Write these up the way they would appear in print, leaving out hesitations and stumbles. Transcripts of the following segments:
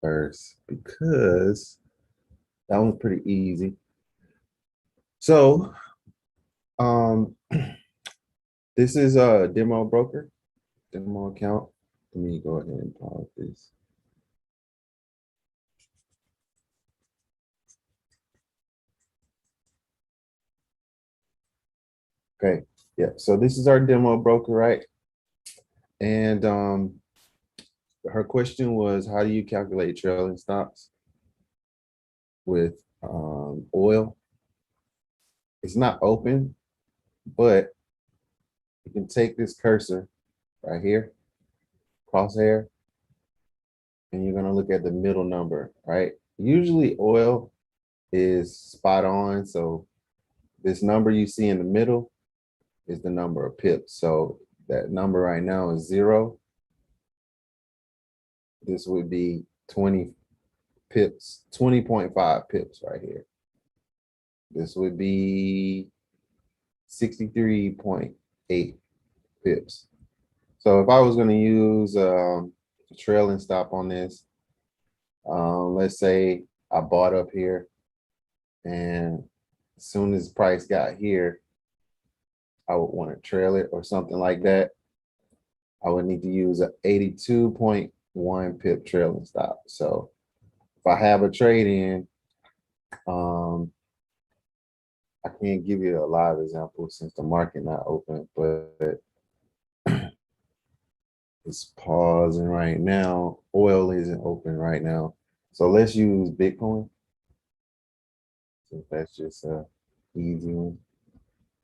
first because that one's pretty easy. So this is a demo broker, demo account. Let me go ahead and pause this. Okay, yeah, so this is our demo broker, right? And her question was, how do you calculate trailing stops with oil? It's not open, but you can take this cursor right here, crosshair, and you're gonna look at the middle number, right? Usually oil is spot on, so this number you see in the middle is the number of pips. So that number right now is 0. This would be 20 pips, 20.5 pips right here. This would be 63.8 pips. So if I was going to use a trailing stop on this, let's say I bought up here, and as soon as price got here, I would want to trail it or something like that. I would need to use an 82.1 pip trailing stop. So if I have a trade in, I can't give you a live example since the market not open, but it's pausing right now. Oil isn't open right now. So let's use Bitcoin. So that's just a easy one.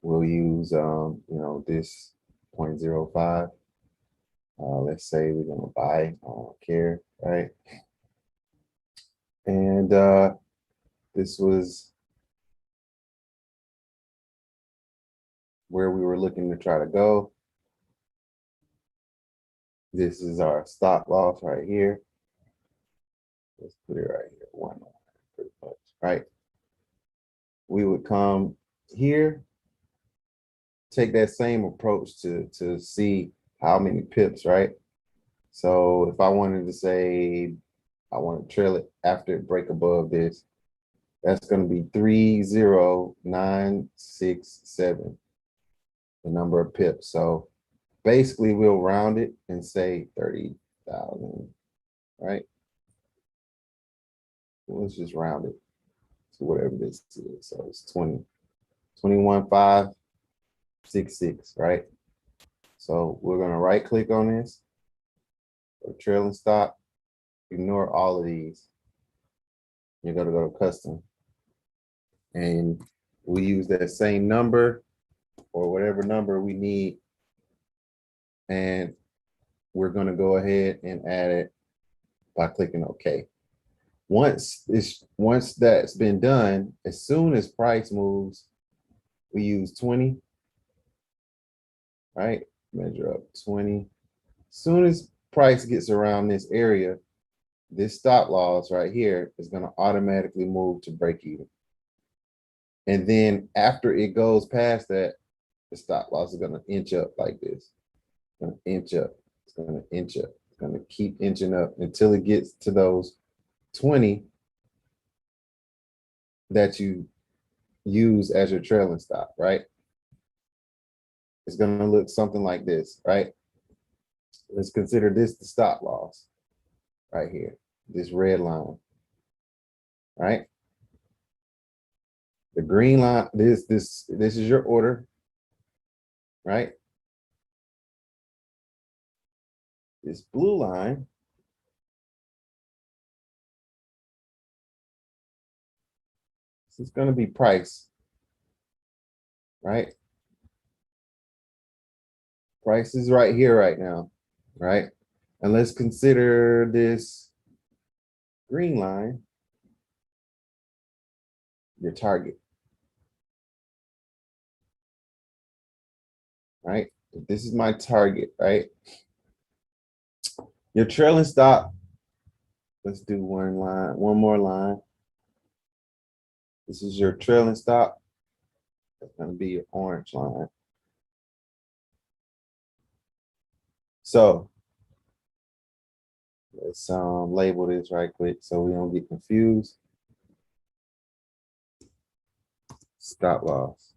We'll use this 0.05. Let's say we're gonna buy, I don't care, right? And this was where we were looking to try to go. This is our stop loss right here. Let's put it right here, 1, pretty much, right? We would come here, take that same approach to see how many pips, right? So if I wanted to say, I want to trail it after it break above this, that's going to be 30967, the number of pips. So basically we'll round it and say 30,000, right? Let's just round it to whatever this is. So it's 21,566, right? So we're going to right click on this, or trailing stop, ignore all of these. You're going to go to custom, and we use that same number or whatever number we need, and we're going to go ahead and add it by clicking OK. Once that's been done, as soon as price moves, we use 20, right? Measure up 20. As soon as price gets around this area, this stop loss right here is going to automatically move to break even. And then after it goes past that, the stop loss is going to inch up like this. It's going to inch up. It's going to inch up. It's going to keep inching up until it gets to those 20 that you use as your trailing stop, right? It's going to look something like this, right? Let's consider this the stop loss right here, this red line, right? The green line, this is your order, right? This blue line this is going to be price, right? Price is right here right now, right? And let's consider this green line your target, right? If this is my target, right? Your trailing stop, let's do one more line. This is your trailing stop. That's going to be your orange line. So Let's label this right quick so we don't get confused. Stop loss.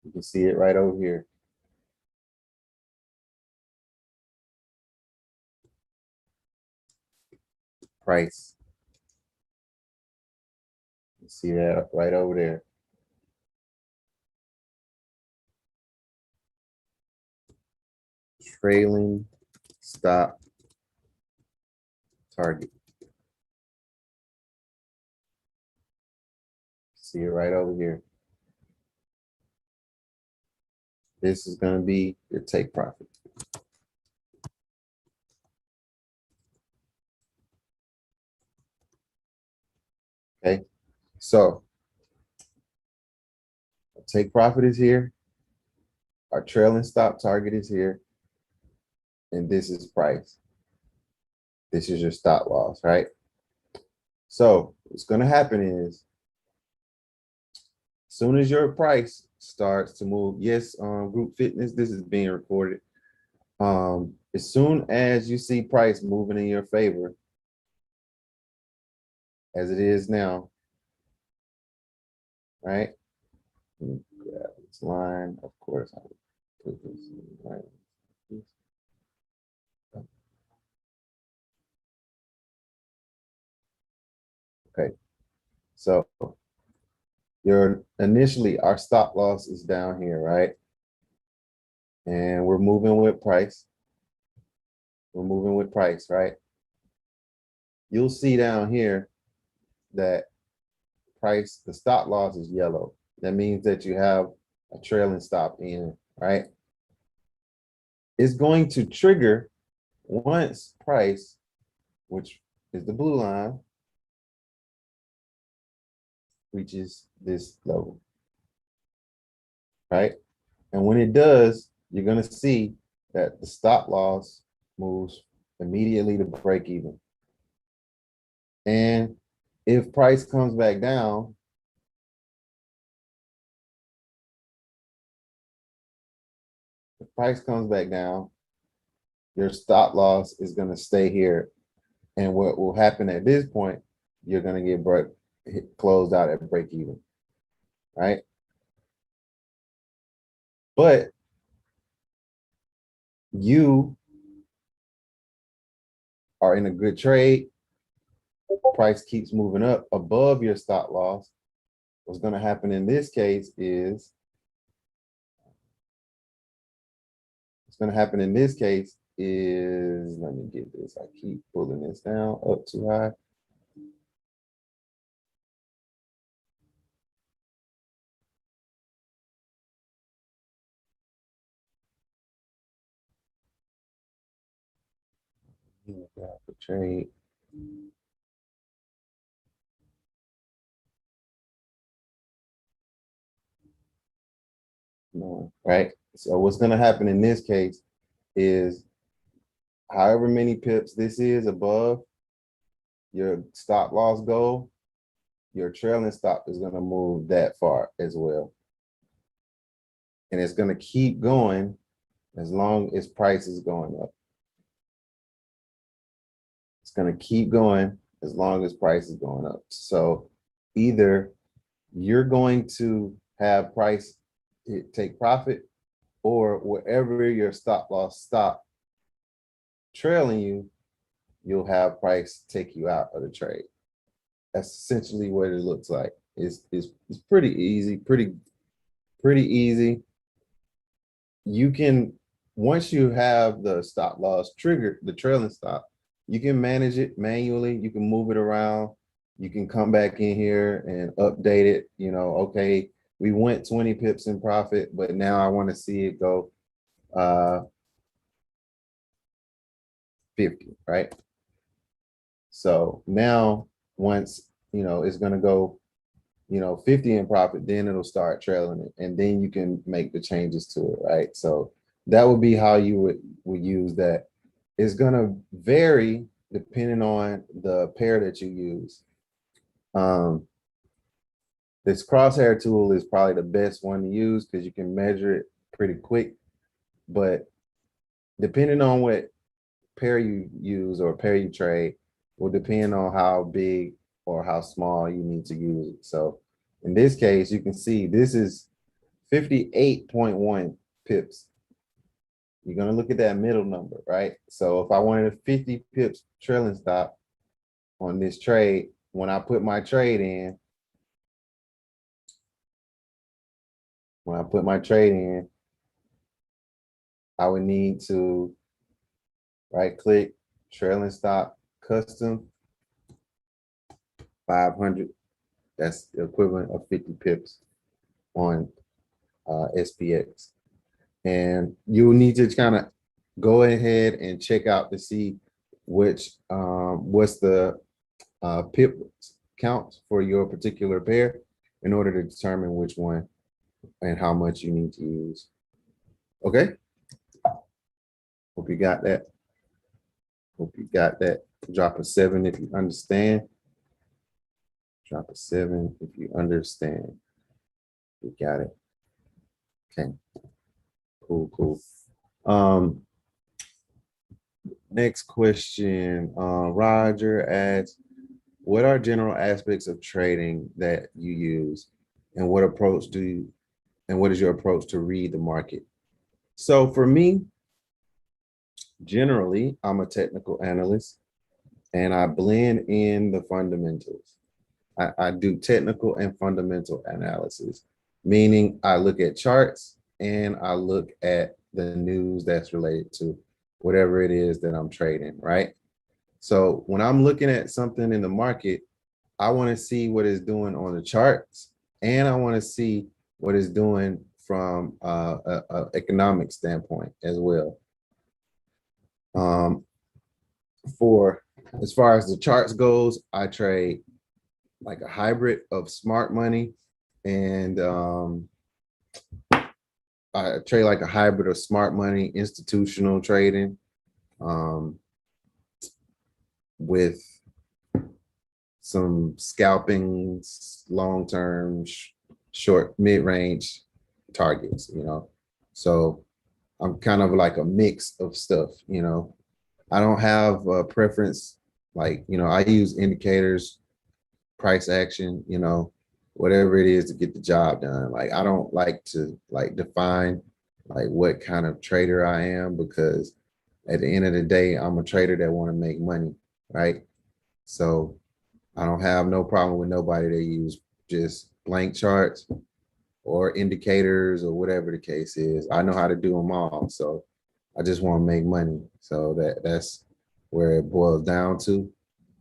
You can see it right over here. Price. You see that right over there. Trailing stop target. See it right over here. This is going to be your take profit. Okay, so take profit is here. Our trailing stop target is here. And this is price. This is your stop loss, right? So what's going to happen is, as soon as your price starts to move, yes, group fitness, this is being recorded. As soon as you see price moving in your favor, as it is now, right? Let me grab this line. Of course, I would put this right. Okay, so initially our stop loss is down here, right? And we're moving with price. We're moving with price, right? You'll see down here that price, the stop loss is yellow. That means that you have a trailing stop in, right? It's going to trigger once price, which is the blue line, reaches this level, right? And when it does, you're going to see that the stop loss moves immediately to break even. And if price comes back down, your stop loss is going to stay here. And what will happen at this point, you're going to get closed out at break even, right? But you are in a good trade. Price keeps moving up above your stop loss. What's going to happen in this case is, let me get this. I keep pulling this down up too high. The trade. No, right? So what's going to happen in this case is, however many pips this is above your stop loss goal, your trailing stop is going to move that far as well. And it's going to keep going as long as price is going up. It's going to keep going as long as price is going up. So either you're going to have price take profit, or wherever your stop loss stop trailing you, you'll have price take you out of the trade. That's essentially what it looks like. It's pretty easy, pretty easy. You can, once you have the stop loss triggered, the trailing stop, you can manage it manually. You can move it around. You can come back in here and update it. You know, okay, we went 20 pips in profit, but now I want to see it go 50, right? So now once, you know, it's going to go, you know, 50 in profit, then it'll start trailing it, and then you can make the changes to it, right? So that would be how you would use that. It's going to vary depending on the pair that you use. This crosshair tool is probably the best one to use because you can measure it pretty quick, but depending on what pair you use or pair you trade will depend on how big or how small you need to use it. So in this case, you can see this is 58.1 pips. You're going to look at that middle number, right? So if I wanted a 50 pips trailing stop on this trade, when I put my trade in, I would need to right click, trailing stop, custom, 500. That's the equivalent of 50 pips on SPX. And you need to kind of go ahead and check out to see which what's the pip count for your particular pair in order to determine which one and how much you need to use. Okay. Hope you got that. Hope you got that. Drop a 7 if you understand. Drop a 7 if you understand. You got it. Okay. Cool. Next question. Roger asks, what are general aspects of trading that you use, and what is your approach to read the market? So for me, generally, I'm a technical analyst and I blend in the fundamentals. I do technical and fundamental analysis, meaning I look at charts and I look at the news that's related to whatever it is that I'm trading, right? So when I'm looking at something in the market, I want to see what it's doing on the charts, and I want to see what it's doing from a economic standpoint as well. For as far as the charts goes, I trade like a hybrid of smart money, and I trade like a hybrid of smart money, institutional trading, with some scalping, long-term, short, mid-range targets, you know. So I'm kind of like a mix of stuff, you know. I don't have a preference, like, you know, I use indicators, price action, you know, whatever it is to get the job done. Like, I don't like to like define like what kind of trader I am, because at the end of the day, I'm a trader that want to make money, right? So I don't have no problem with nobody that use just blank charts or indicators or whatever the case is. I know how to do them all. So I just want to make money. So that's where it boils down to.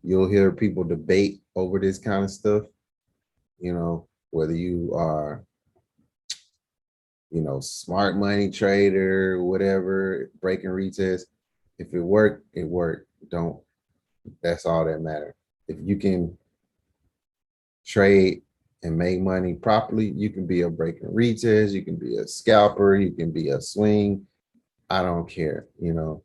You'll hear people debate over this kind of stuff, you know, whether you are, you know, smart money trader, whatever, breaking retests. If it worked, it worked. Don't, that's all that matters. If you can trade and make money properly, you can be a breaking retest, you can be a scalper, you can be a swing. I don't care, you know.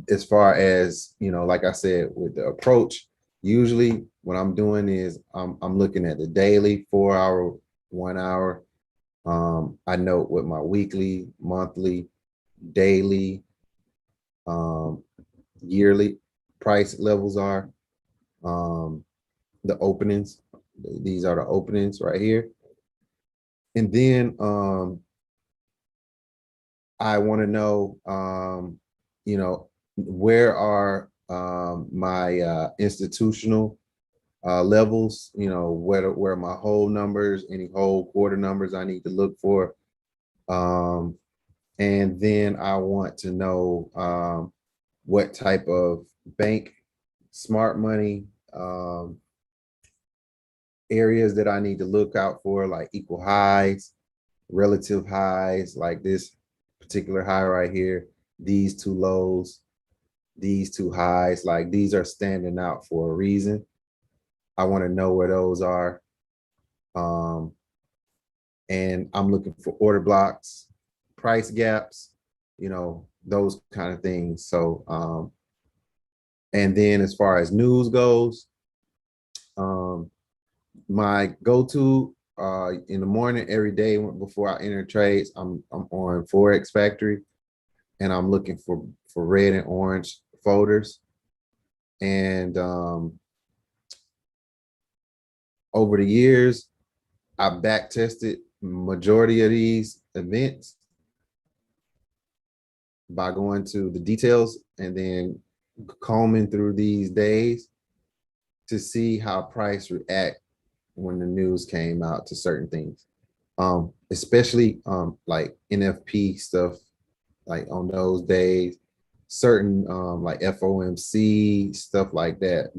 As far as, you know, like I said, with the approach, usually what I'm doing is I'm looking at the daily, 4 hour, 1 hour. I note what my weekly, monthly, daily, yearly price levels are. The openings, these are the openings right here. And then I want to know, you know, where are my institutional levels, you know, where my whole numbers, any whole quarter numbers I need to look for. And then I want to know what type of bank, smart money, areas that I need to look out for, like equal highs, relative highs, like this particular high right here, these two lows, these two highs, like these are standing out for a reason. I want to know where those are. And I'm looking for order blocks, price gaps, you know, those kind of things. So, and then as far as news goes, my go-to in the morning every day before I enter trades, I'm on Forex Factory, and I'm looking for red and orange folders. And over the years, I back tested majority of these events by going to the details and then combing through these days to see how price react when the news came out to certain things. Especially like NFP stuff, like on those days, certain like FOMC stuff like that,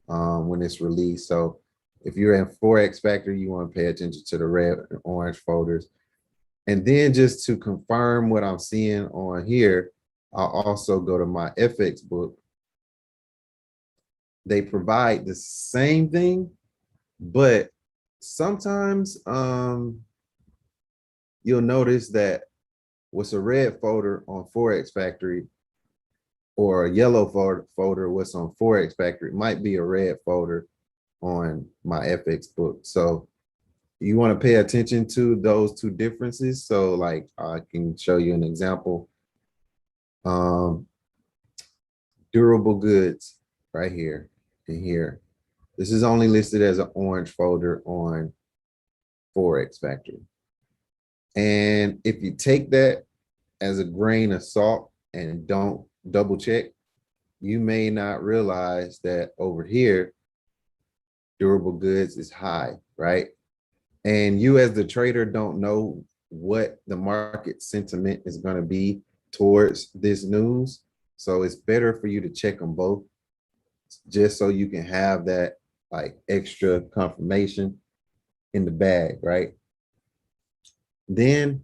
when it's released. So if you're in Forex Factory, you want to pay attention to the red and orange folders. And then just to confirm what I'm seeing on here, I'll also go to my FX book. They provide the same thing, but sometimes you'll notice that what's a red folder on Forex Factory or a yellow folder what's on Forex Factory might be a red folder on my FX book. So you want to pay attention to those two differences. So like I can show you an example. Durable goods right here and here. This is only listed as an orange folder on Forex Factory. And if you take that as a grain of salt and don't double check, you may not realize that over here, durable goods is high, right? And you as the trader don't know what the market sentiment is going to be towards this news. So it's better for you to check them both just so you can have that like extra confirmation in the bag, right? Then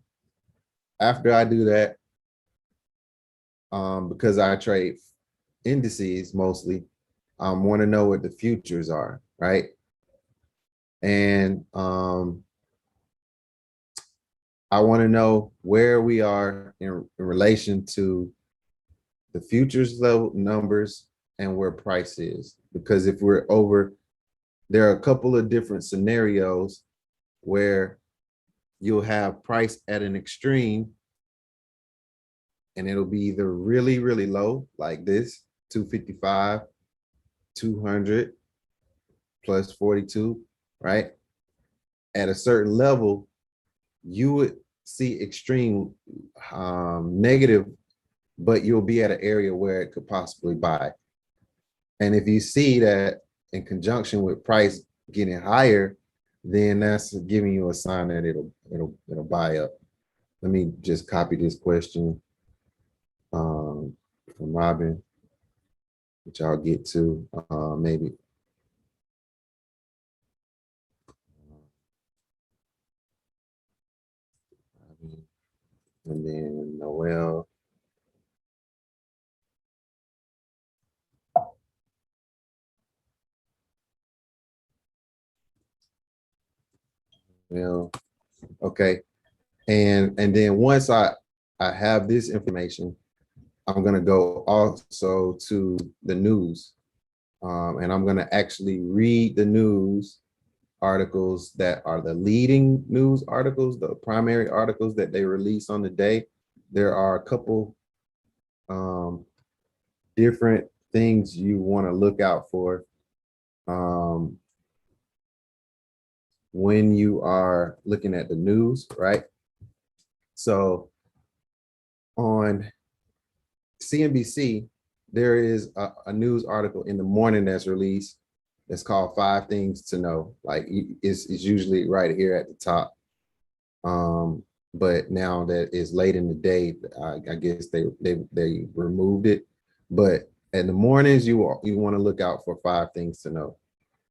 after I do that, because I trade indices mostly, I want to know what the futures are, right? And I want to know where we are in relation to the futures level numbers and where price is. Because if we're over, there are a couple of different scenarios where you'll have price at an extreme and it'll be either really, really low like this, 255, 200 plus 42, right? At a certain level, you would see extreme negative, but you'll be at an area where it could possibly buy. And if you see that in conjunction with price getting higher, then that's giving you a sign that it'll buy up. Let me just copy this question from Robin, which I'll get to maybe. And then Noel. Well, okay. And then once I have this information, I'm gonna go also to the news. And I'm gonna actually read the news articles that are the leading news articles, the primary articles that they release on the day. There are a couple different things you want to look out for when you are looking at the news, right? So on CNBC, there is a news article in the morning that's released that's called 5 Things to Know. Like it's usually right here at the top. But now that it's late in the day, I guess they removed it. But in the mornings, you want to look out for 5 things to know.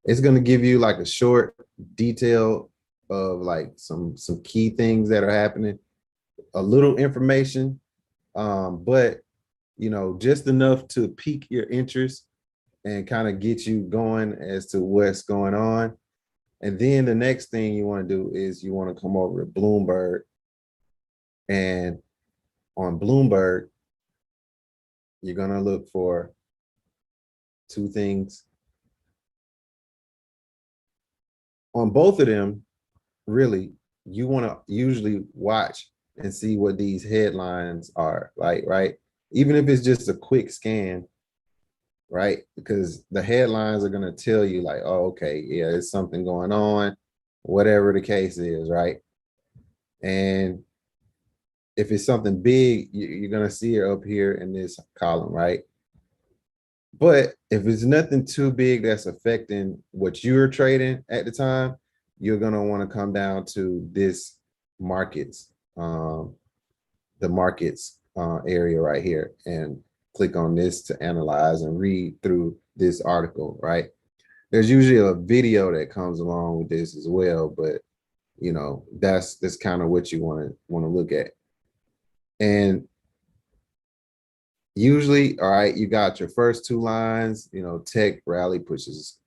It's going to give you like a short detail of like some key things that are happening, a little information, but you know, just enough to pique your interest and kind of get you going as to what's going on. And then the next thing you want to do is you want to come over to Bloomberg. And on Bloomberg, you're going to look for 2 things. On both of them, really, you want to usually watch and see what these headlines are like, right? Even if it's just a quick scan, right? Because the headlines are going to tell you like, oh, okay, yeah, there's something going on, whatever the case is, right? And if it's something big, you're going to see it up here in this column, right? But if it's nothing too big that's affecting what you're trading at the time, you're going to want to come down to this markets, the markets area right here, and click on this to analyze and read through this article, right? There's usually a video that comes along with this as well, but you know, that's kind of what you want to look at. And usually, all right, you got your first two lines, you know, tech rally pushes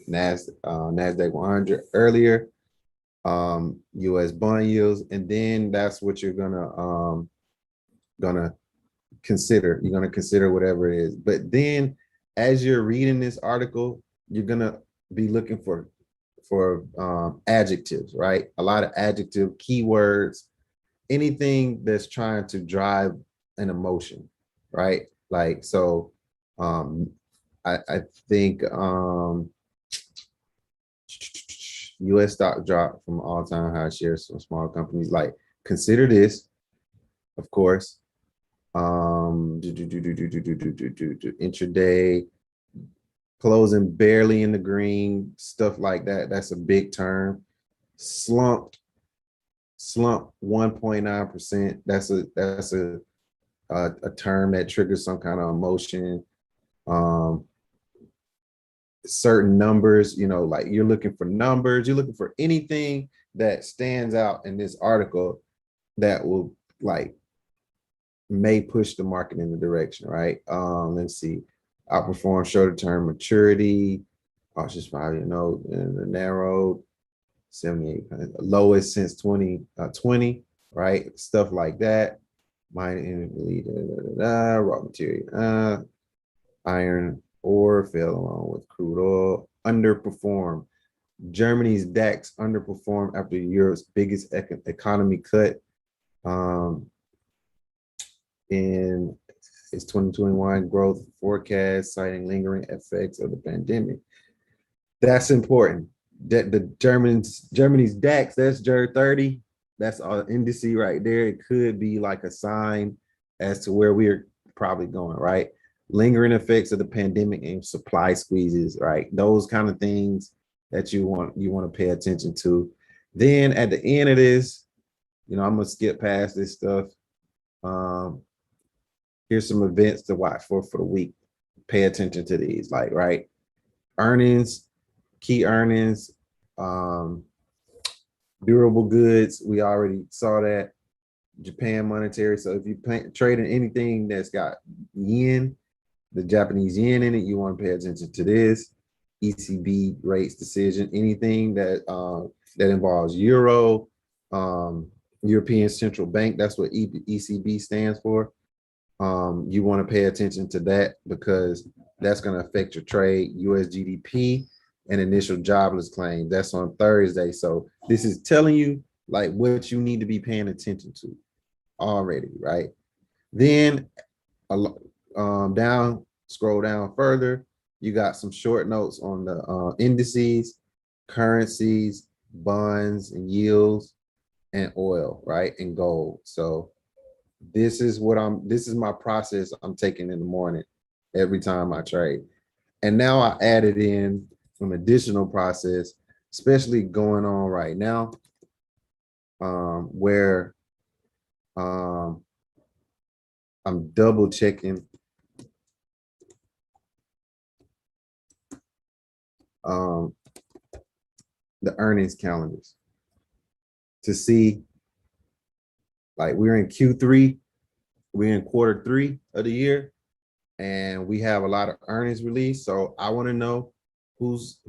NASDAQ 100 earlier, US bond yields, and then that's what you're gonna consider. You're gonna consider whatever it is. But then as you're reading this article, you're gonna be looking for adjectives, right? A lot of adjective keywords, anything that's trying to drive an emotion, right? Like, so I think US stock dropped from all-time high shares from small companies. Like, consider this, of course. Intraday closing barely in the green, stuff like that. That's a big term. Slump 1.9%. That's a term that triggers some kind of emotion. Certain numbers, you know, like you're looking for numbers, you're looking for anything that stands out in this article that will like may push the market in the direction, right? Let's see, outperform shorter term maturity, cautious value, you know, in the narrow 78, lowest since 2020, right? Stuff like that. Mining raw material, iron ore fell along with crude oil, underperformed. Germany's DAX underperformed after Europe's biggest economy cut in its 2021 growth forecast, citing lingering effects of the pandemic. That's important. That the Germany's DAX, that's JER 30. That's our indice right there. It could be like a sign as to where we're probably going, right? Lingering effects of the pandemic and supply squeezes, right? Those kind of things that you want to pay attention to. Then at the end of this, you know, I'm gonna skip past this stuff. Here's some events to watch for the week. Pay attention to these, like, right? Earnings, key earnings, durable goods. We already saw that. Japan monetary. So if you trading anything that's got yen, the Japanese yen in it, you want to pay attention to this. ECB rates decision, anything that that involves euro, European Central Bank. That's what ECB stands for. You want to pay attention to that because that's going to affect your trade. US GDP and initial jobless claim. That's on Thursday. So this is telling you like what you need to be paying attention to already, right? Then scroll down further. You got some short notes on the indices, currencies, bonds, and yields, and oil, right? And gold. So this is my process I'm taking in the morning every time I trade. And now I added in some additional process, especially going on right now, where I'm double checking the earnings calendars to see, like, we're in Q3, we're in quarter 3 of the year, and we have a lot of earnings release. So I want to know who's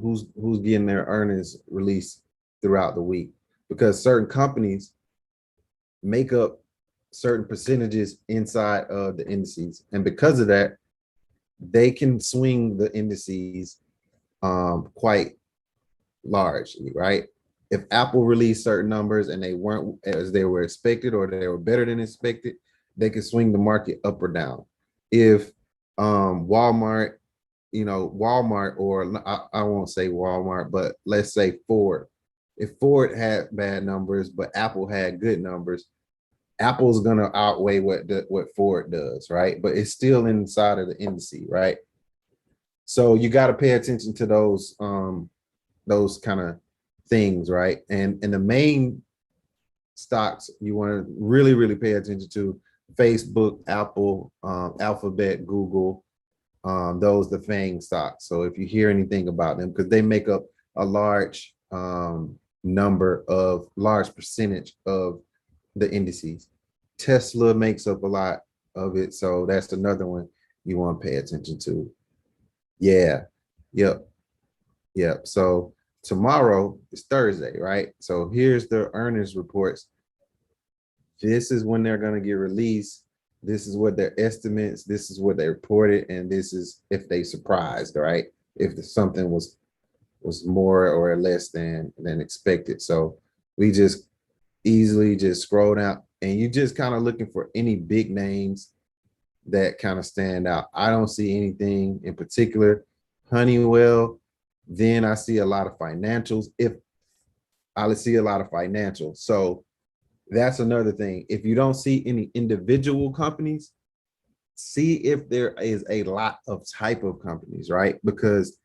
getting their earnings release throughout the week, because certain companies make up certain percentages inside of the indices, and because of that, they can swing the indices quite largely, right? if Apple released certain numbers and they weren't as they were expected or they were better than expected, they could swing the market up or down. If Walmart, Walmart, or I won't say Walmart, but let's say Ford. If Ford had bad numbers, but Apple had good numbers, Apple's gonna outweigh what Ford does, right? But it's still inside of the indice, right? So you got to pay attention to those kind of things, right? And the main stocks you want to really, really pay attention to: Facebook, Apple, Alphabet, Google, those the FANG stocks. So if you hear anything about them, because they make up a large large percentage of the indices. Tesla makes up a lot of it, so that's another one you want to pay attention to. Yeah, yep, yep. So tomorrow is Thursday, right? So here's the earnings reports. This is when they're going to get released. This is what their estimates, this is what they reported, and this is if they surprised, right? If something was more or less than expected. So we just easily just scroll down, and you just kind of looking for any big names that kind of stand out. I don't see anything in particular. Honeywell, then I see a lot of financials. If I see a lot of financials, so that's another thing. If you don't see any individual companies, see if there is a lot of type of companies, right? Because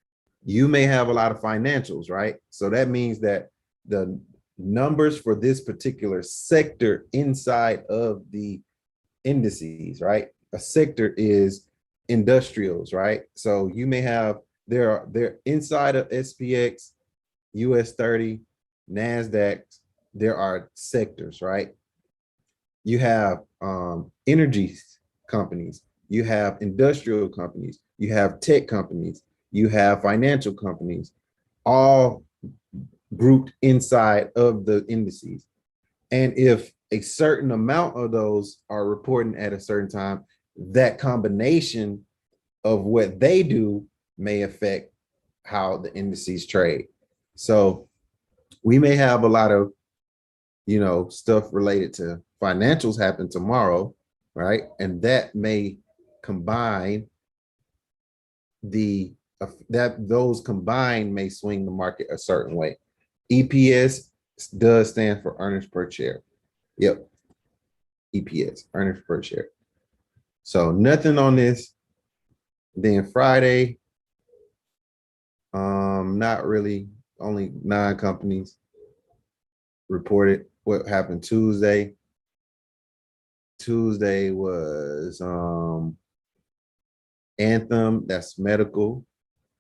you may have a lot of financials, right? So that means that the numbers for this particular sector inside of the indices, right? A sector is industrials, right? So you may have they're inside of SPX, US 30, NASDAQ, there are sectors, right? You have energy companies, you have industrial companies, you have tech companies, you have financial companies, all grouped inside of the indices. And if a certain amount of those are reporting at a certain time, that combination of what they do may affect how the indices trade. So we may have a lot of stuff related to financials happen tomorrow, right? And that may combine those combined may swing the market a certain way. EPS does stand for earnings per share. Yep. EPS, earnings per share. So nothing on this. Then Friday, not really, only 9 companies reported. What happened Tuesday? Tuesday was Anthem, that's medical.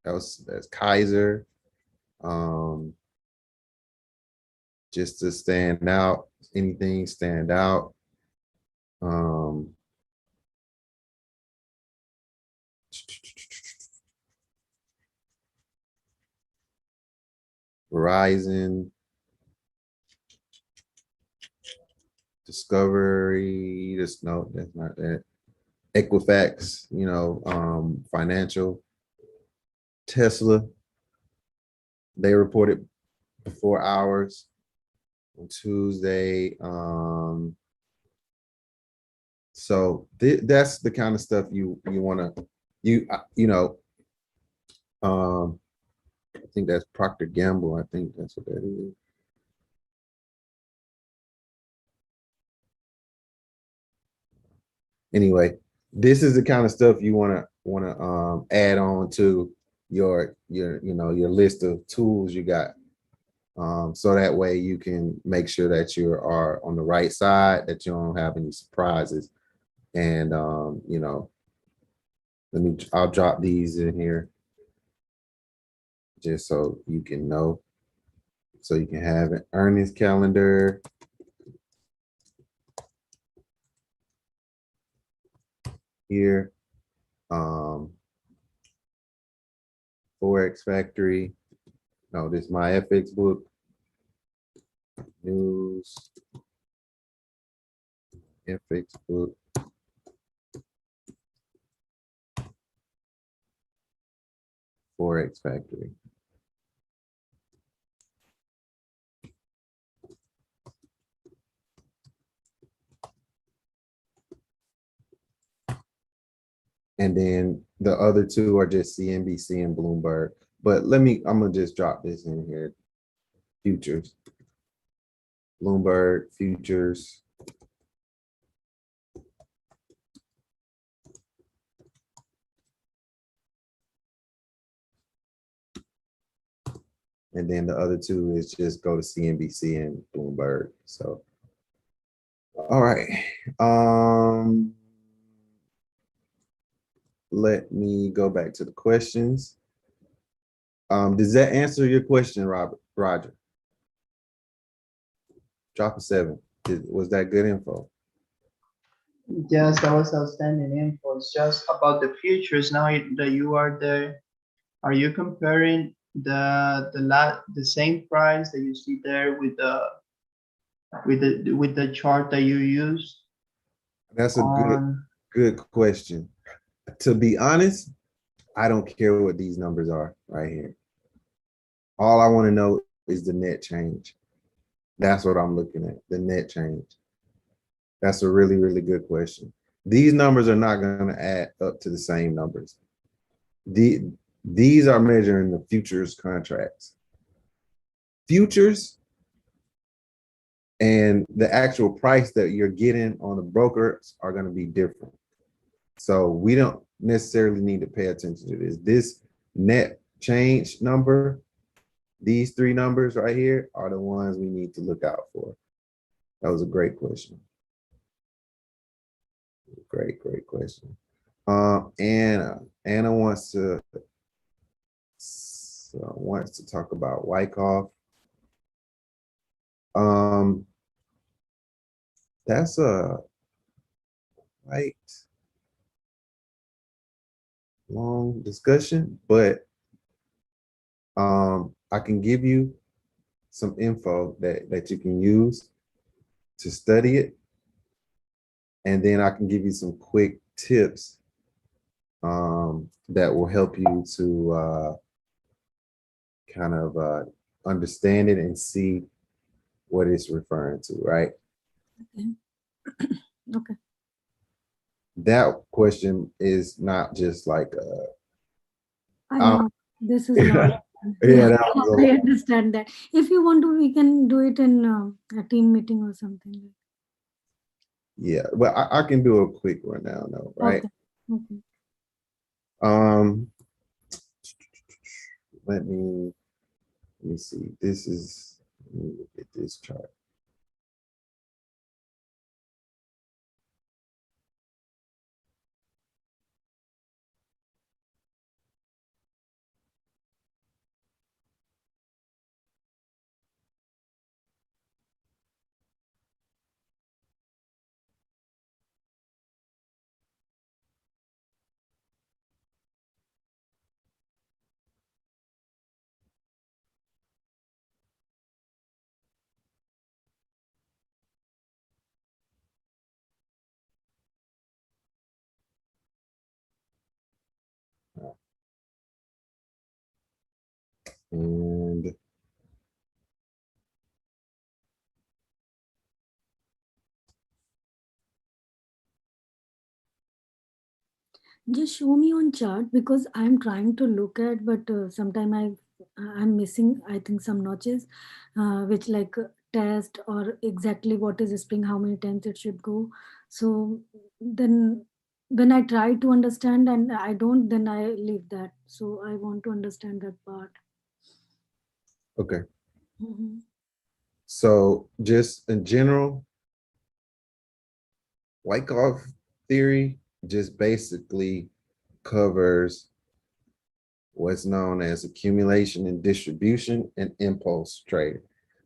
That's Kaiser. Just to stand out, anything stand out. Verizon, Discovery, no, that's not that. Equifax, financial. Tesla, they reported before hours on Tuesday. So that's the kind of stuff you want to I think that's Procter Gamble. I think that's what that is. Anyway, this is the kind of stuff you want to add on to your list of tools you got. So that way you can make sure that you are on the right side, that you don't have any surprises. And I'll drop these in here just so you can know. So you can have an earnings calendar. Here. Forex Factory. No, this is my FX book. News. FX book. Forex Factory. And then the other two are just CNBC and Bloomberg. But I'm gonna just drop this in here. Futures, Bloomberg futures. And then the other two is just go to CNBC and Bloomberg. So, all right. Let me go back to the questions. Does that answer your question, Roger? Drop a 7. Was that good info? Yes, that was outstanding info. It's just about the futures. Now that you are there, are you comparing the same price that you see there with the chart that you use That's a on? good question. To be honest, I don't care what these numbers are right here. All I want to know is the net change. That's what I'm looking at, the net change. That's a really, really good question. These numbers are not going to add up to the same numbers. These are measuring the futures contracts. Futures and the actual price that you're getting on the brokers are going to be different. So we don't necessarily need to pay attention to this. This net change number, these 3 numbers right here are the ones we need to look out for. That was a great question. Great question. Anna wants to talk about Wyckoff. That's a quite long discussion, but I can give you some info that you can use to study it. And then I can give you some quick tips that will help you to kind of understand it and see what it's referring to, right? Okay. Okay. That question is not just like I know this is not. yeah, Yeah, that was I understand that. If you want to, we can do it in a team meeting or something. yeah, but I can do a quick rundown though, right? Okay. Okay. Let me see. Let me look at this chart. And Just show me on chart because I'm trying to look at, but sometime I'm missing. I think some notches, which like test or exactly what is spring, how many times it should go. So then when I try to understand and I don't, then I leave that. So I want to understand that part. okay. Mhm. So just in general, Wyckoff theory just basically covers what's known as accumulation and distribution and impulse trade.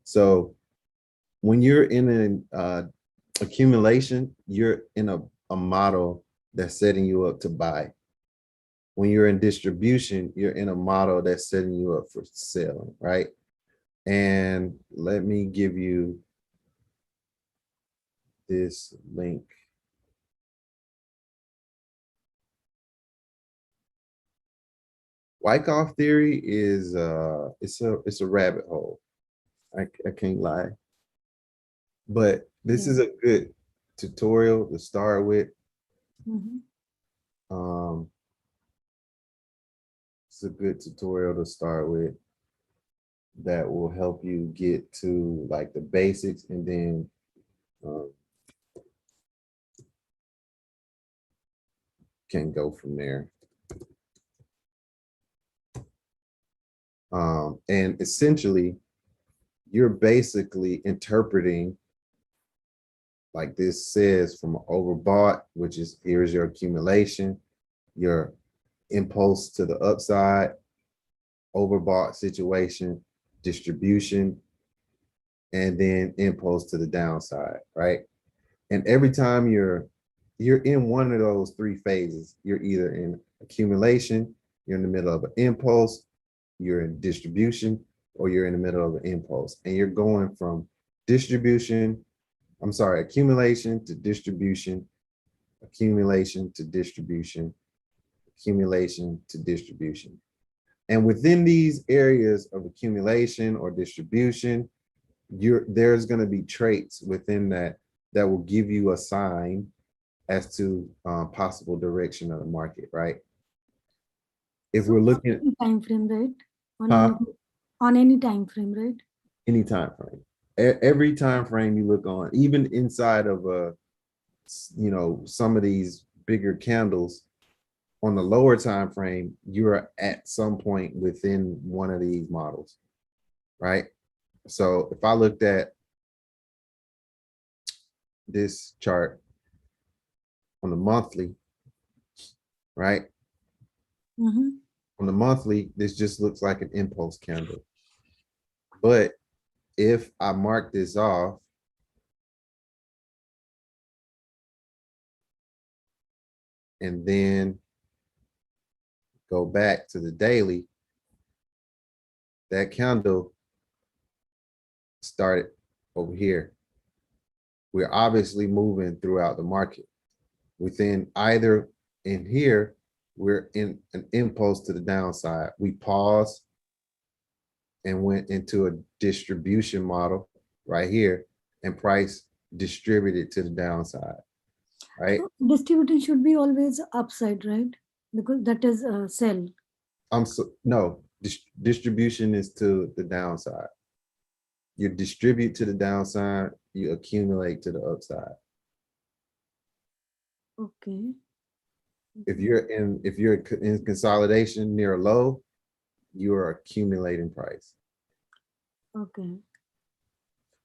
So when you're in an accumulation, you're in a model that's setting you up to buy. When you're in distribution, you're in a model that's setting you up for selling, right? And let me give you this link. Wyckoff theory is it's a rabbit hole. I can't lie. But this is a good tutorial to start with. Mhm. Um, it's a good tutorial to start with that will help you get to like the basics, and then can go from there. And essentially, you're basically interpreting, like this says, from overbought, which is here's your accumulation, your impulse to the upside, overbought situation, distribution, and then impulse to the downside, right? And every time you're in one of those three phases, you're either in accumulation, you're in the middle of an impulse, you're in distribution, or you're in the middle of an impulse. And you're going from accumulation to distribution, accumulation to distribution, accumulation to distribution. And within these areas of accumulation or distribution, there's going to be traits within that will give you a sign as to possible direction of the market, right? If So we're on looking any time frame, right? On Huh? on any time frame, right? Any time frame, every time frame you look on, even inside of some of these bigger candles, on the lower time frame, you're at some point within one of these models, right? So if I looked at this chart on the monthly, right? Mm-hmm. On the monthly, this just looks like an impulse candle. But if I mark this off, and then go back to the daily, that candle started over here. We're obviously moving throughout the market. Within either in here, we're in an impulse to the downside. We paused and went into a distribution model right here, and price distributed to the downside, right? So distributing should be always upside, right? Because that is sell. No, distribution is to the downside. You distribute to the downside, you accumulate to the upside. Okay. If you're in consolidation near a low, you are accumulating price. Okay.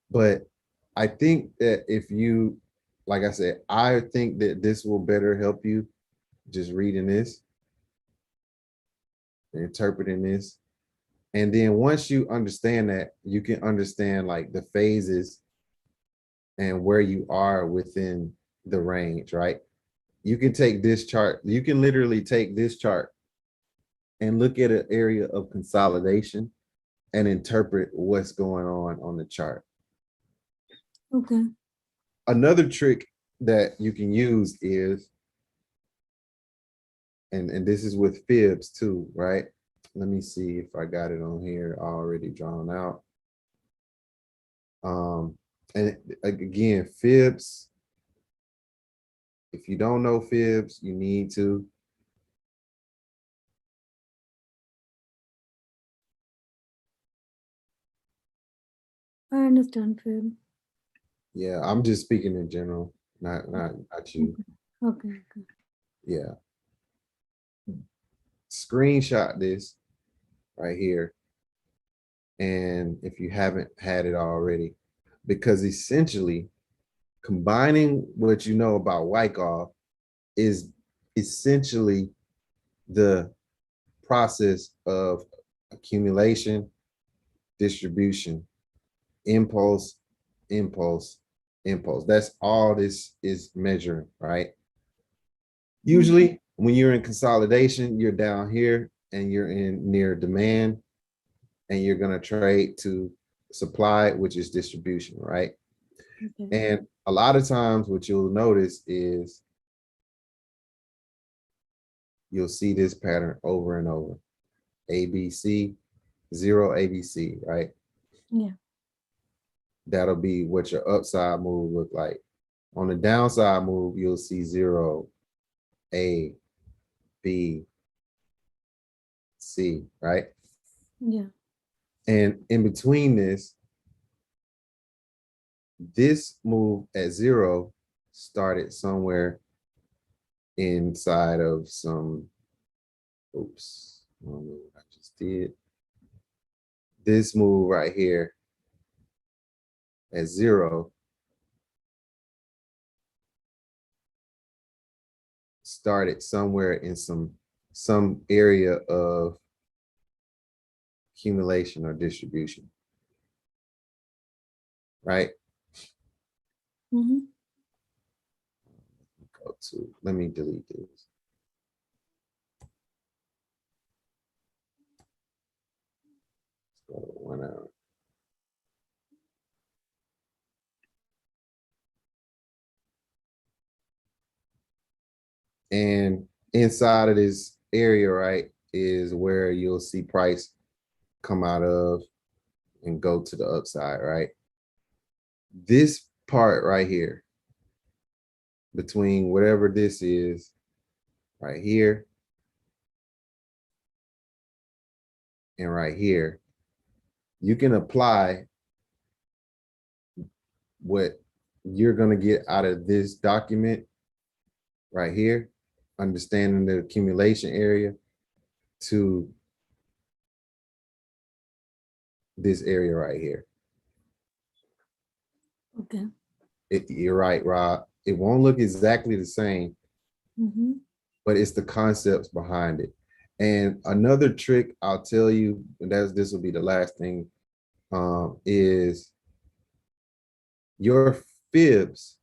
But I think that if you, like I said, I think that this will better help you just reading this, interpreting this. And then once you understand that, you can understand like the phases and where you are within the range, right? You can take this chart, you can literally take this chart and look at an area of consolidation and interpret what's going on the chart. Okay. Another trick that you can use is, and this is with fibs too, right? Let me see if I got it on here already drawn out. And again, fibs, if you don't know fibs, you need to. I understand, Phil. Yeah, I'm just speaking in general, not you. Okay. Okay. Yeah. Screenshot this right here. And if you haven't had it already, because essentially combining what you know about Wyckoff is essentially the process of accumulation, distribution, impulse, impulse, impulse. That's all this is measuring, right? Usually when you're in consolidation, you're down here and you're in near demand, and you're going to trade to supply, which is distribution, right? Okay. And a lot of times what you'll notice is you'll see this pattern over and over. ABC, 0 ABC, right? Yeah. That'll be what your upside move look like. On the downside move, you'll see 0 A, B, C, right? Yeah. And in between this move at 0 started somewhere inside of some, oops, I don't know what I just did. This move right here at 0 started somewhere in some area of accumulation or distribution, right? Mm-hmm. Go to, let me delete this. Let's go to 1 hour. And inside of this area, right, is where you'll see price come out of and go to the upside, right? This part right here, between whatever this is right here and right here, you can apply what you're going to get out of this document right here, understanding the accumulation area, to this area right here. Okay. You're right, Rob. It won't look exactly the same, Mm-hmm. but it's the concepts behind it. And another trick I'll tell you, and this will be the last thing, is your fibs,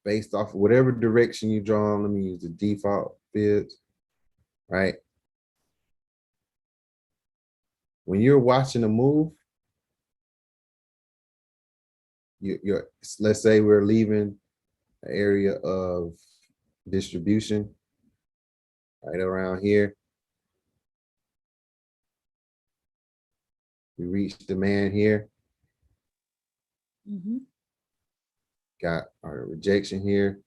based off of whatever direction you draw them. Let me use the default fibs, right? When you're watching a move, you're, let's say we're leaving an area of distribution right around here. We reach demand here. Mm-hmm. Got our rejection here.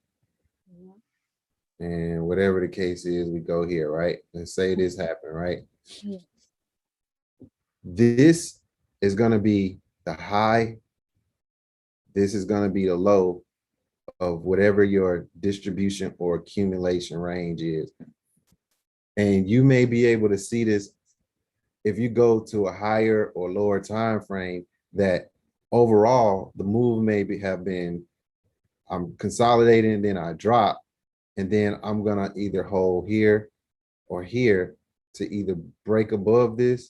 Yeah. And whatever the case is, we go here, right? Let's say this happened, right? Yeah. This is going to be the high. This is going to be the low of whatever your distribution or accumulation range is. And you may be able to see this if you go to a higher or lower time frame, that overall the move maybe have been, I'm consolidating, and then I drop, and then I'm gonna either hold here or here to either break above this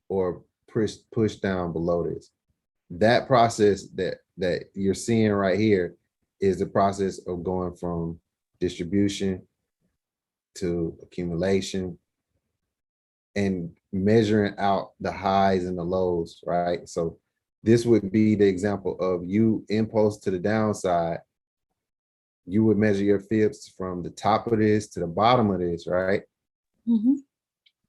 or push down below this. That process that you're seeing right here is the process of going from distribution to accumulation and measuring out the highs and the lows, right? So this would be the example of you impulse to the downside. You would measure your fibs from the top of this to the bottom of this, right? Mm-hmm.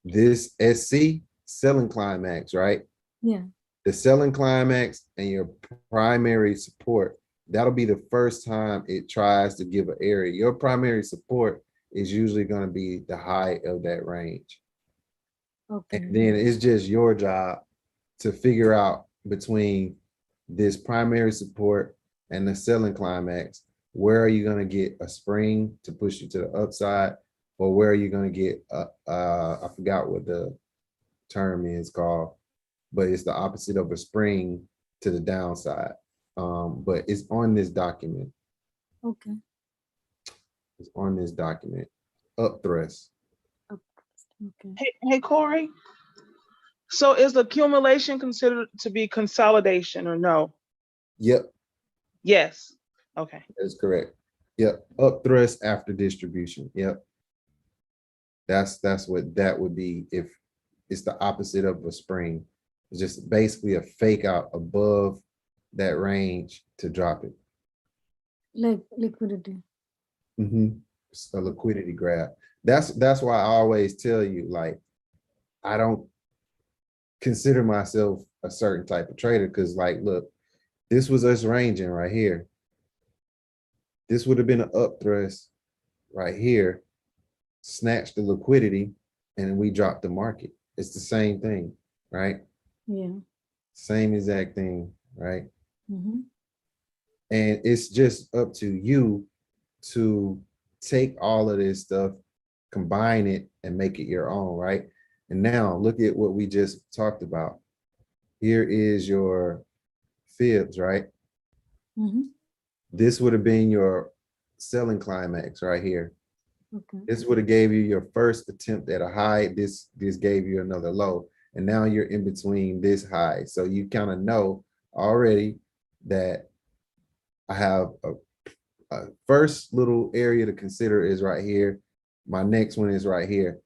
This SC, selling climax, right? Yeah. The selling climax and your primary support, that'll be the first time it tries to give an area. Your primary support is usually going to be the high of that range. Okay. And then it's just your job to figure out between this primary support and the selling climax, where are you going to get a spring to push you to the upside, or where are you going to get I forgot what the term is called, but it's the opposite of a spring to the downside. But it's on this document. Okay. It's on this document. Up thrust. Okay. Hey, Corey. So is accumulation considered to be consolidation or no? Yep, Yes. Okay. that's correct. Yep, up thrust after distribution. Yep. That's what that would be if it's the opposite of a spring. It's just basically a fake out above that range to drop it. Like liquidity. It's a liquidity grab. That's why I always tell you, like, I don't consider myself a certain type of trader, because, like, look, this was us ranging right here. This would have been an up thrust right here, snatch the liquidity, and we drop the market. It's the same thing, right? Yeah. Same exact thing, right? Mm-hmm. And it's just up to you to take all of this stuff, combine it, and make it your own, right? And now look at what we just talked about. Here is your fibs, right? Mm-hmm. This would have been your selling climax right here. Okay. This would have gave you your first attempt at a high. This gave you another low. And now you're in between this high. So you kind of know already that I have a first little area to consider is right here. My next one is right here.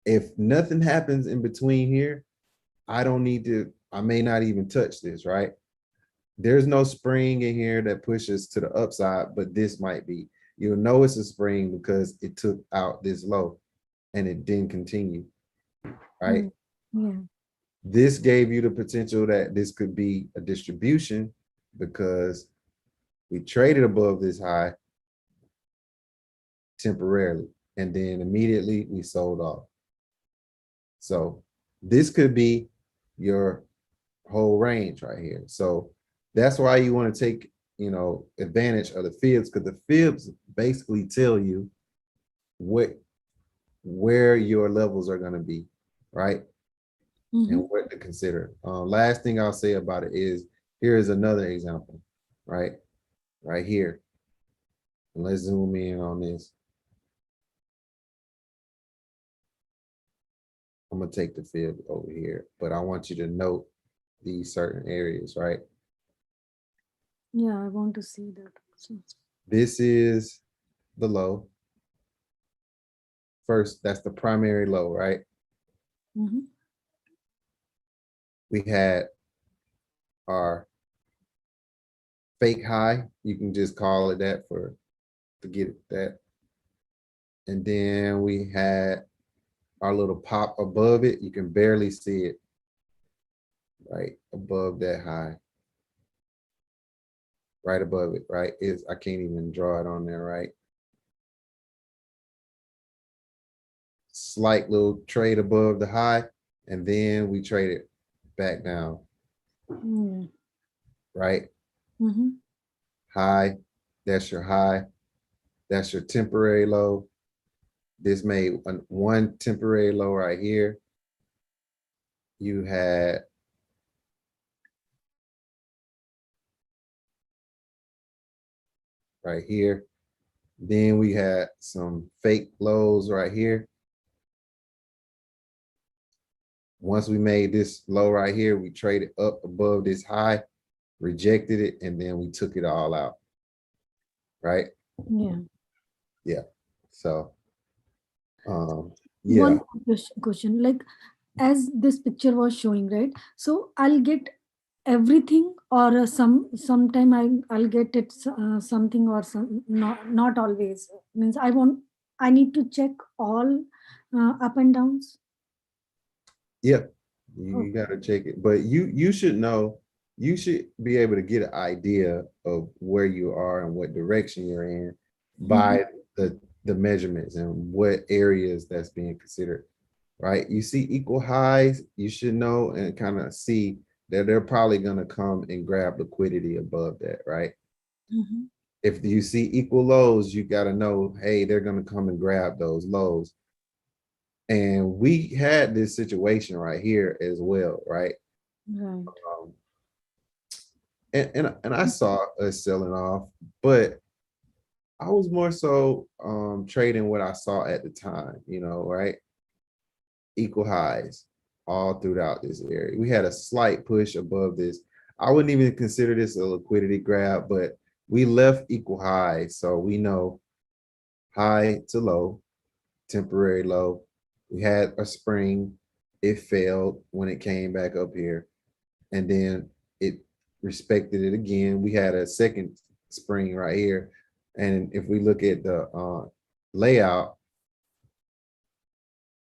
If nothing happens in between here, I don't need to, I may not even touch this, right? There's no spring in here that pushes to the upside, but this might be. You'll know it's a spring because it took out this low and it didn't continue, right? Yeah. This gave you the potential that this could be a distribution because we traded above this high temporarily, and then immediately we sold off. So this could be your whole range right here. So that's why you want to take, advantage of the fibs, because the fibs basically tell you where your levels are going to be, right? Mm-hmm. And what to consider. Last thing I'll say about it is, here is another example, right? Right here. And let's zoom in on this. I'm gonna take the fib over here, but I want you to note these certain areas, right? Yeah, I want to see that also. This is the low. First, that's the primary low, right? Mm-hmm. We had our fake high. You can just call it that to get it that. And then we had our little pop above it. You can barely see it, right? Above that high. Right above it, right? I can't even draw it on there, right? Slight little trade above the high, and then we trade it back down, right? Mm-hmm. High, that's your high. That's your temporary low. This made one temporary low right here. You had right here. Then we had some fake lows right here. Once we made this low right here, we traded up above this high, rejected it, and then we took it all out, right? Yeah. Yeah. So, One yeah. question, like as this picture was showing, right? So I'll get everything, or sometime I'll get it something, or some, not always. Means I need to check all up and downs. Yeah, you Okay. got to check it, but you should know, you should be able to get an idea of where you are and what direction you're in by the measurements and what areas that's being considered, right? You see equal highs, you should know and kind of see that they're probably going to come and grab liquidity above that, right? Mm-hmm. If you see equal lows, you got to know, hey, they're going to come and grab those lows. And we had this situation right here as well, right? Right. And I saw us selling off, but I was more so trading what I saw at the time, right? Equal highs all throughout this area. We had a slight push above this. I wouldn't even consider this a liquidity grab, but we left equal highs. So we know high to low, temporary low. We had a spring. It failed when it came back up here. And then it respected it again. We had a second spring right here. And if we look at the layout,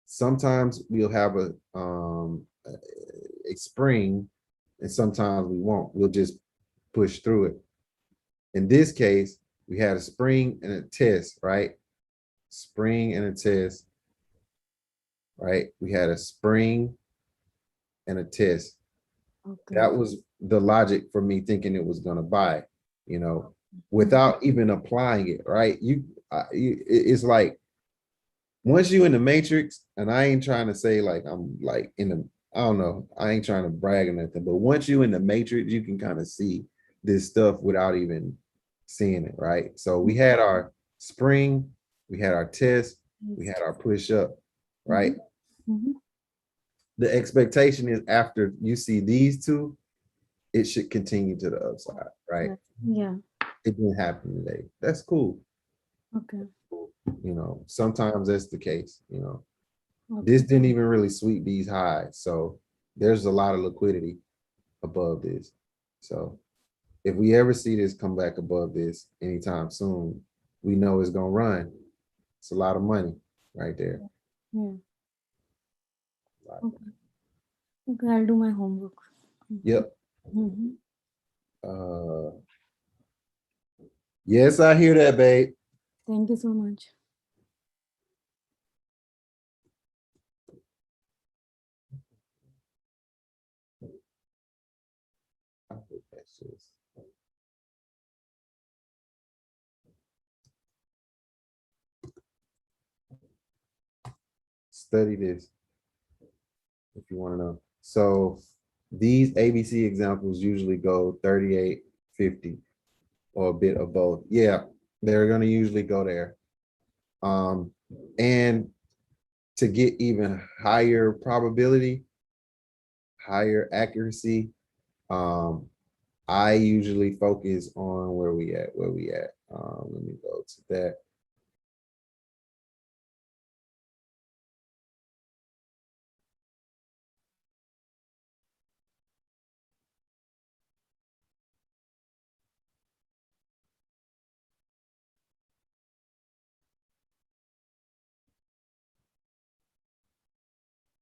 sometimes we'll have a spring, and sometimes we won't. We'll just push through it. In this case, we had a spring and a test, right? Spring and a test, right? We had a spring and a test. Okay. That was the logic for me thinking it was going to buy, you know, without even applying it, right? It's like once you in the matrix, and I ain't trying to say like I'm like in the, I don't know, I ain't trying to brag or nothing, but once you in the matrix, you can kind of see this stuff without even seeing it, right? So we had our spring, we had our test, we had our push up, right? Mhm. The expectation is after you see these two, it should continue to the upside, right? Yeah. It didn't happen today. That's cool. Okay. You know, sometimes that's the case, you know. Okay. This didn't even really sweep these highs. So there's a lot of liquidity above this. So if we ever see this come back above this anytime soon, we know it's gonna run. It's a lot of money right there. Yeah. Okay. Okay, I'll do my homework. Yep. Mhm. Yes, I hear that, babe. Thank you so much. I hope that's just study this if you want to know. So these ABC examples usually go 38, 50, or a bit of both. Yeah, they're going to usually go there. And to get even higher probability, higher accuracy, I usually focus on where we at. Let me go to that.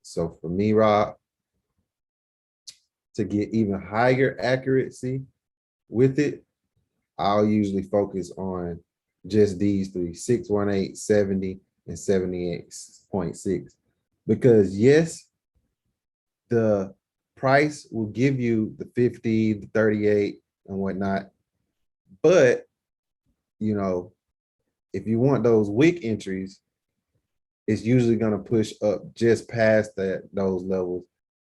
So for me, Rob, to get even higher accuracy with it, I'll usually focus on just these three, 618, 70, and 78.6. Because yes, the price will give you the 50, the 38, and whatnot. But, you know, if you want those wick entries, it's usually going to push up just past those levels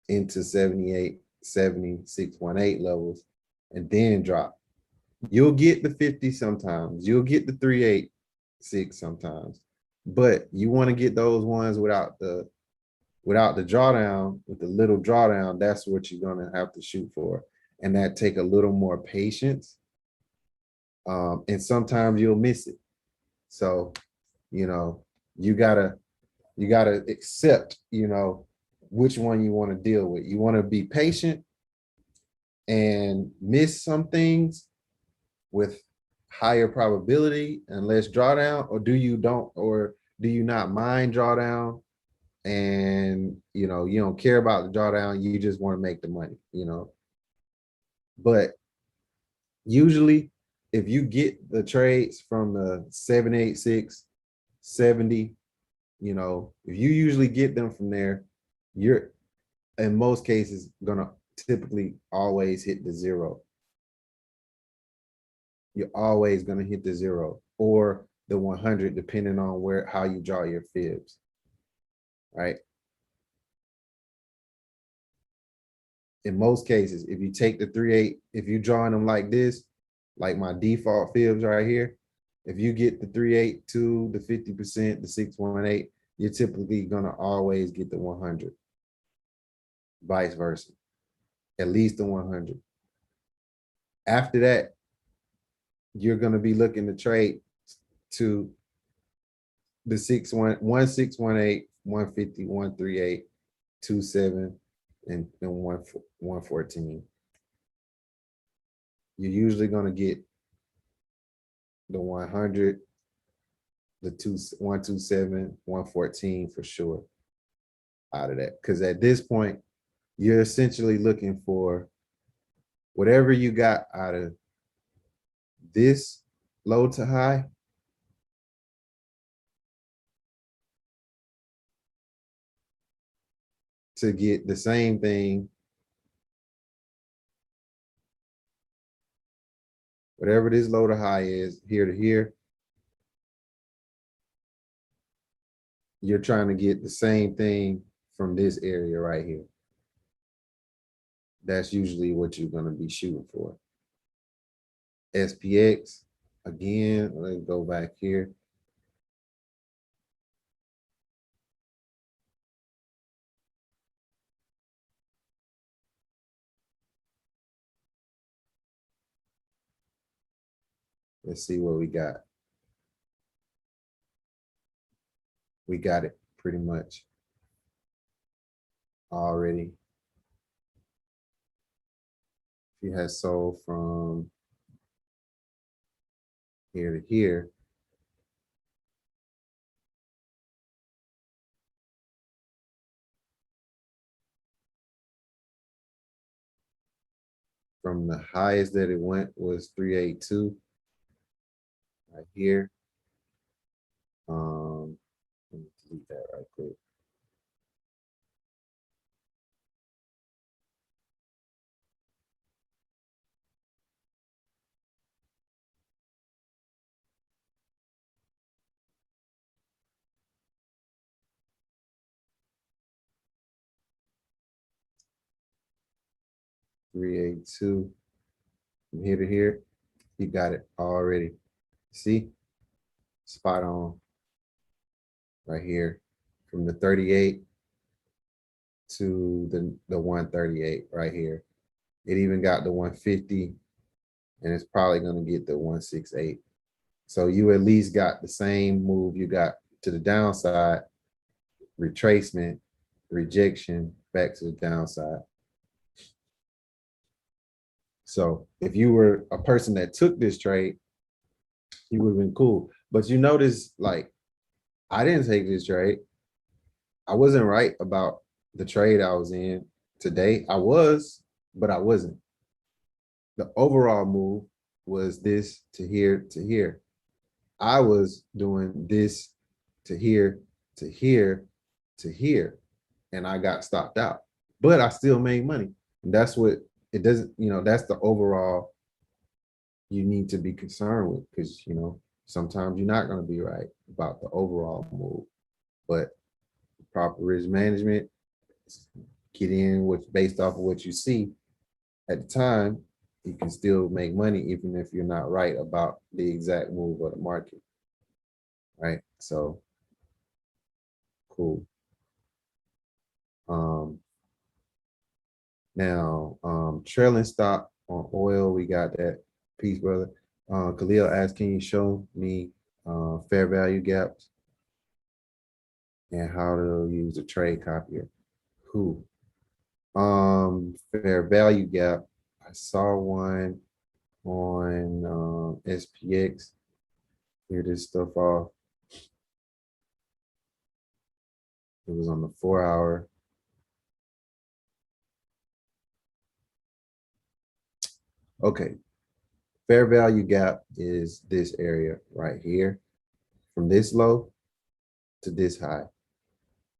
into 78, 70, 618 levels, and then drop. You'll get the 50 sometimes. You'll get the 386 sometimes. But you want to get those ones without the drawdown, with the little drawdown. That's what you're going to have to shoot for. And that take a little more patience. And sometimes you'll miss it. So, you know, you gotta accept, you know, which one you want to deal with. You want to be patient and miss some things with higher probability and less drawdown, or do you not mind drawdown, and you know you don't care about the drawdown, you just want to make the money, you know. But usually if you get the trades from the 786, 70, you know, if you usually get them from there, you're in most cases gonna typically always hit the zero. You're always going to hit the zero or the 100, depending on how you draw your fibs, right? In most cases, if you take the 3/8, if you're drawing them like this, like my default fibs right here, if you get the 3/8 to the 50%, the 618, you're typically going to always get the 100, vice versa, at least the 100. After that, you're going to be looking to trade to the 618, 150, 138, 27, and 114. You're usually going to get the 100, the 127, 114 for sure out of that. Because at this point, you're essentially looking for whatever you got out of this low to high. To get the same thing, whatever this low to high is, here to here, you're trying to get the same thing from this area right here. That's usually what you're going to be shooting for. SPX, again, let's go back here. Let's see what we got. We got it pretty much already. She has sold from here to here. From the highest that it went was 382 right here. Let me delete that right quick. $382 from here to here. You got it already. See, spot on right here from the 38 to the 138 right here. It even got the 150, and it's probably going to get the 168. So you at least got the same move you got to the downside, retracement, rejection, back to the downside. So if you were a person that took this trade, you would have been cool. But you notice, like, I didn't take this trade. I wasn't right about the trade I was in today. I was, but I wasn't. The overall move was this to here to here. I was doing this to here to here to here, and I got stopped out. But I still made money. And that's what it doesn't, that's the overall you need to be concerned with, because sometimes you're not going to be right about the overall move. But proper risk management, get in with based off of what you see at the time, you can still make money even if you're not right about the exact move of the market. Right? So cool. Now trailing stop on oil, we got that. Peace, brother. Khalil asked, can you show me fair value gaps and how to use a trade copier? Who? Fair value gap. I saw one on SPX. Clear this stuff off. It was on the 4-hour. Okay. Fair value gap is this area right here, from this low to this high.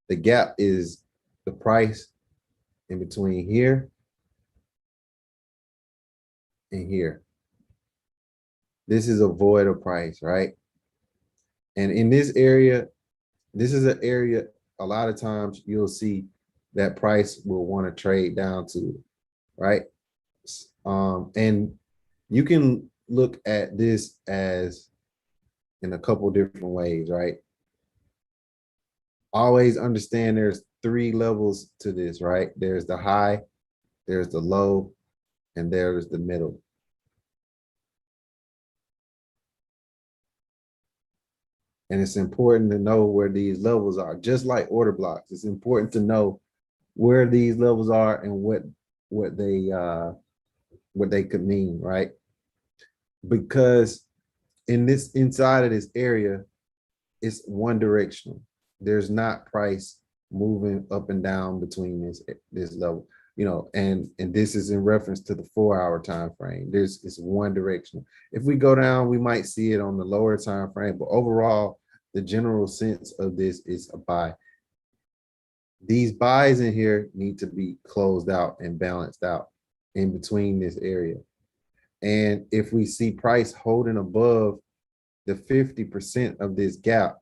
The gap is the price in between here and here. This is a void of price, right? And in this area, this is an area a lot of times you'll see that price will want to trade down to, right? And you can look at this as in a couple different ways, right? Always understand there's 3 levels to this, right? There's the high, there's the low, and there's the middle. And it's important to know where these levels are, just like order blocks. It's important to know where these levels are and what they could mean, right? Because inside of this area, it's one directional. There's not price moving up and down between this level. you know, and this is in reference to the 4-hour time frame. It's one directional. If we go down, we might see it on the lower time frame, but overall, the general sense of this is a buy. These buys in here need to be closed out and balanced out in between this area. And if we see price holding above the 50% of this gap,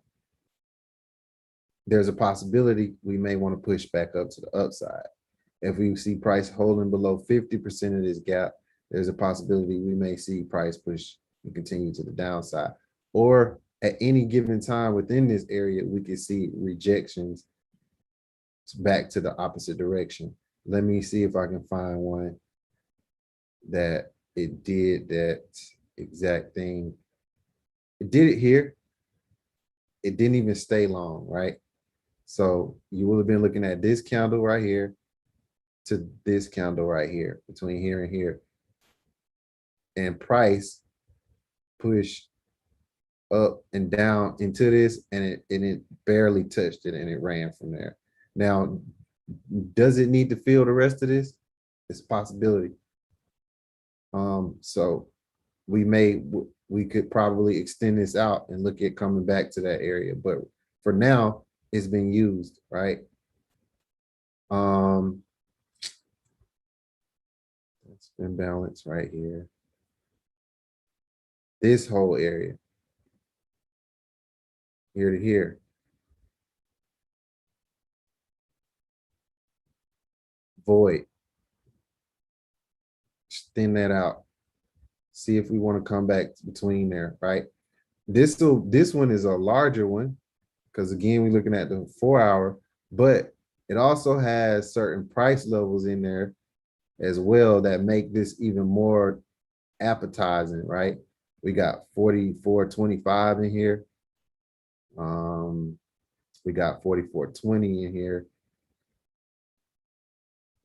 there's a possibility we may want to push back up to the upside. If we see price holding below 50% of this gap, there's a possibility we may see price push and continue to the downside. Or at any given time within this area, we can see rejections back to the opposite direction. Let me see if I can find one that it did that exact thing. It did it here. It didn't even stay long, right? So you will have been looking at this candle right here to this candle right here, between here and here. And price push up and down into this, and it barely touched it, and it ran from there. Now, does it need to fill the rest of this? It's a possibility. So we could probably extend this out and look at coming back to that area, but for now, it's been used, right? It's been balanced right here. This whole area, here to here. Void. Thin that out. See if we want to come back between there, right? This one is a larger one, because again, we're looking at the 4-hour, but it also has certain price levels in there as well that make this even more appetizing, right? We got 44.25 in here. We got 44.20 in here.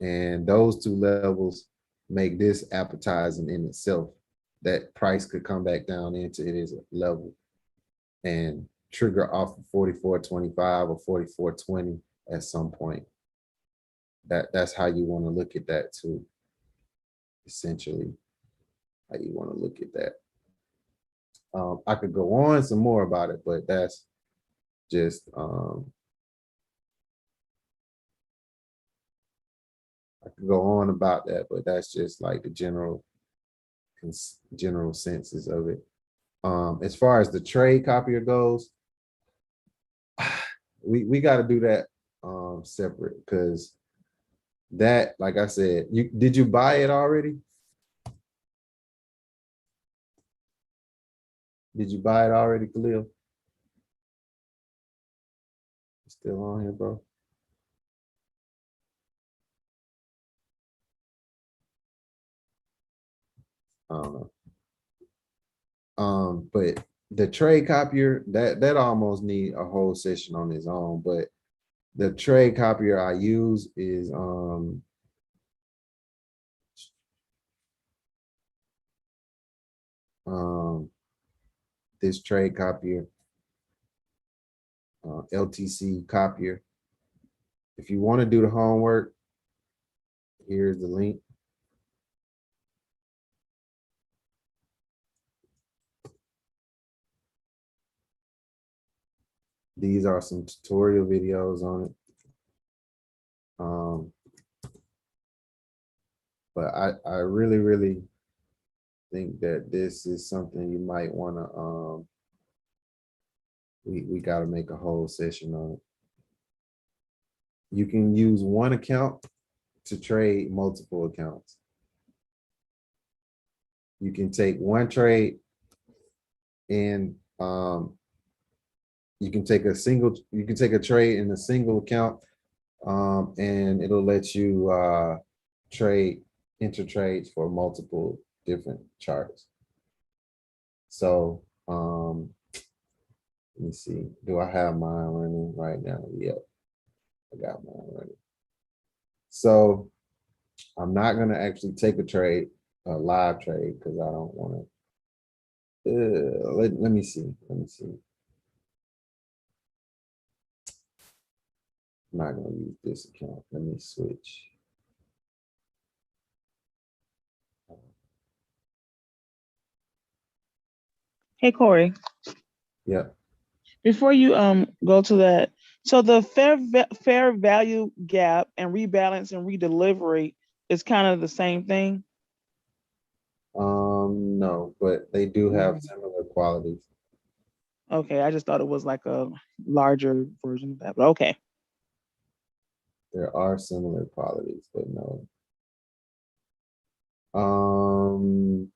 And those two levels make this appetizing in itself. That price could come back down into it as a level and trigger off of 44.25 or 44.20 at some point. That's how you want to look at that too. Essentially, how you want to look at that. I could go on some more about it, but that's just I could go on about that, but that's just like the general senses of it. As far as the trade copier goes, we got to do that separate, because that, like I said, did you buy it already? Did you buy it already, Khalil? Still on here, bro? I don't know. But the trade copier, that almost need a whole session on its own. But the trade copier I use is this trade copier, LTC copier. If you want to do the homework, here's the link. These are some tutorial videos on it. But I really think that this is something you might want to, we got to make a whole session on it. You can use one account to trade multiple accounts. You can take one trade and you can take a trade in a single account, and it'll let you enter trades for multiple different charts. So let me see, do I have mine running right now? Yep, I got mine running. So I'm not gonna actually take a trade, a live trade, because I don't want to. Let me see. I'm not gonna use this account. Let me switch. Hey, Corey, Yeah. before you go to that, so the fair value gap and rebalance and redelivery is kind of the same thing. No, but they do have similar qualities. Okay, I just thought it was like a larger version of that, but okay. There are similar qualities, but no. Um,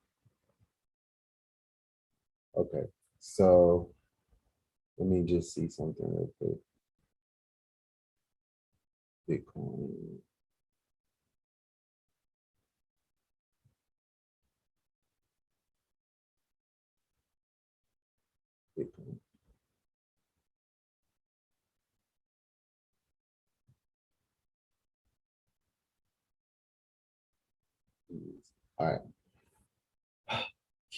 okay, so let me just see something real quick. Bitcoin. Bitcoin. All right.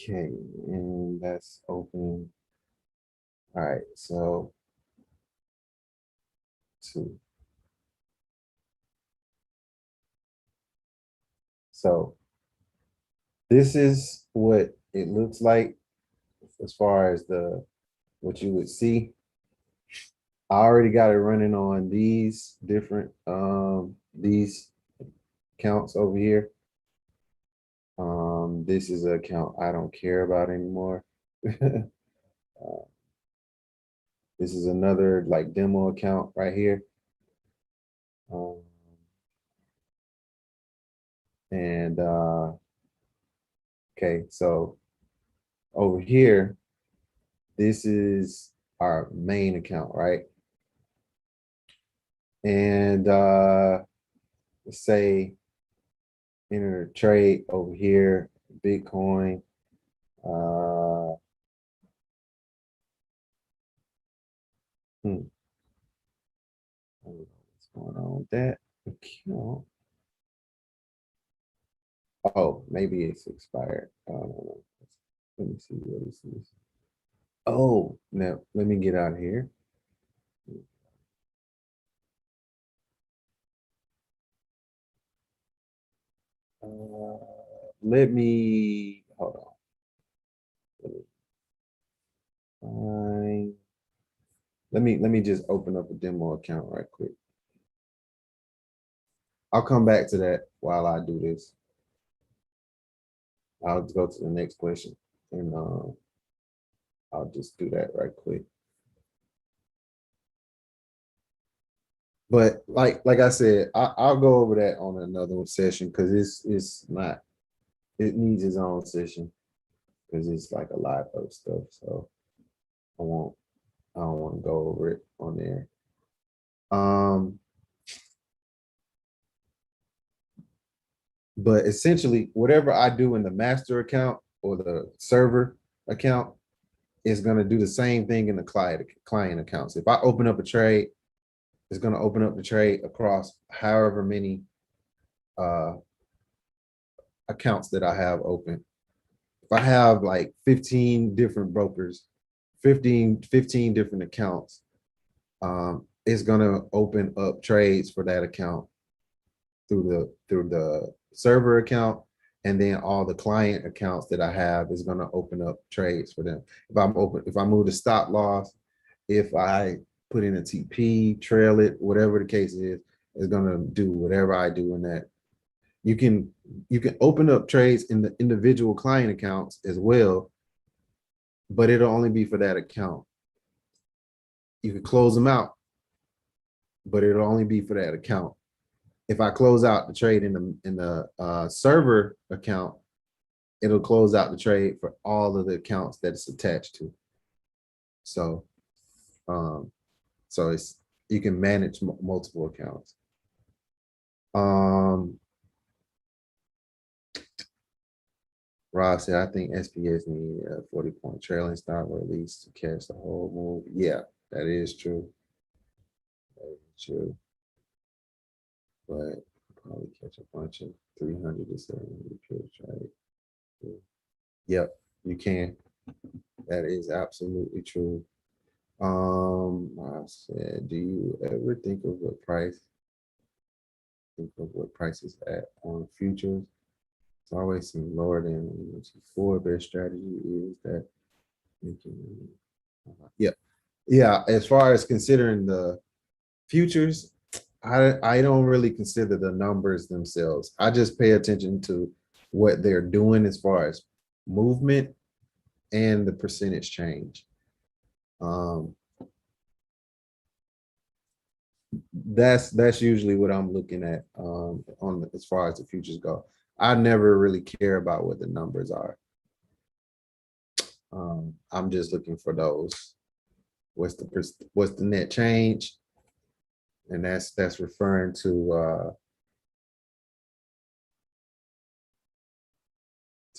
Okay, and that's open. All right, so two. So this is what it looks like as far as what you would see. I already got it running on these different these accounts over here. This is an account I don't care about anymore. This is another like demo account right here. And okay, so over here, this is our main account, right? And let's say enter a trade over here, Bitcoin. I don't know what's going on with that account. Oh, maybe it's expired. Let me see what is this. Oh, now let me get out of here. Let me hold on. Let me just open up a demo account right quick. I'll come back to that while I do this. I'll go to the next question and I'll just do that right quick. But like I said, I'll go over that on another session because it's not, it needs its own session because it's like a lot of stuff. So I don't want to go over it on there. But essentially, whatever I do in the master account or the server account is going to do the same thing in the client accounts. If I open up a trade, it's going to open up the trade across however many accounts that I have open. If I have like 15 different brokers, 15 different accounts, it's going to open up trades for that account through the server account, and then all the client accounts that I have is going to open up trades for them. If I move the stop loss, if I put in a TP, trail it, whatever the case is going to do whatever I do in that. You can open up trades in the individual client accounts as well, but it'll only be for that account. You can close them out, but it'll only be for that account. If I close out the trade in the server account, it'll close out the trade for all of the accounts that it's attached to. So, so it's, you can manage multiple accounts. Rob said, I think SPS need a 40-point trailing stop or at least to catch the whole move. Yeah, that is true. That is true. But probably catch a bunch of 300 to 700 pips, right? Yep, you can. That is absolutely true. I said, do you ever think of what price is at on futures? It's always seemed lower than before. Best strategy is that Yeah. Yeah. As far as considering the futures, I don't really consider the numbers themselves. I just pay attention to what they're doing as far as movement and the percentage change. That's usually what I'm looking at on as far as the futures go. I never really care about what the numbers are. I'm just looking for those. What's the net change? And that's referring to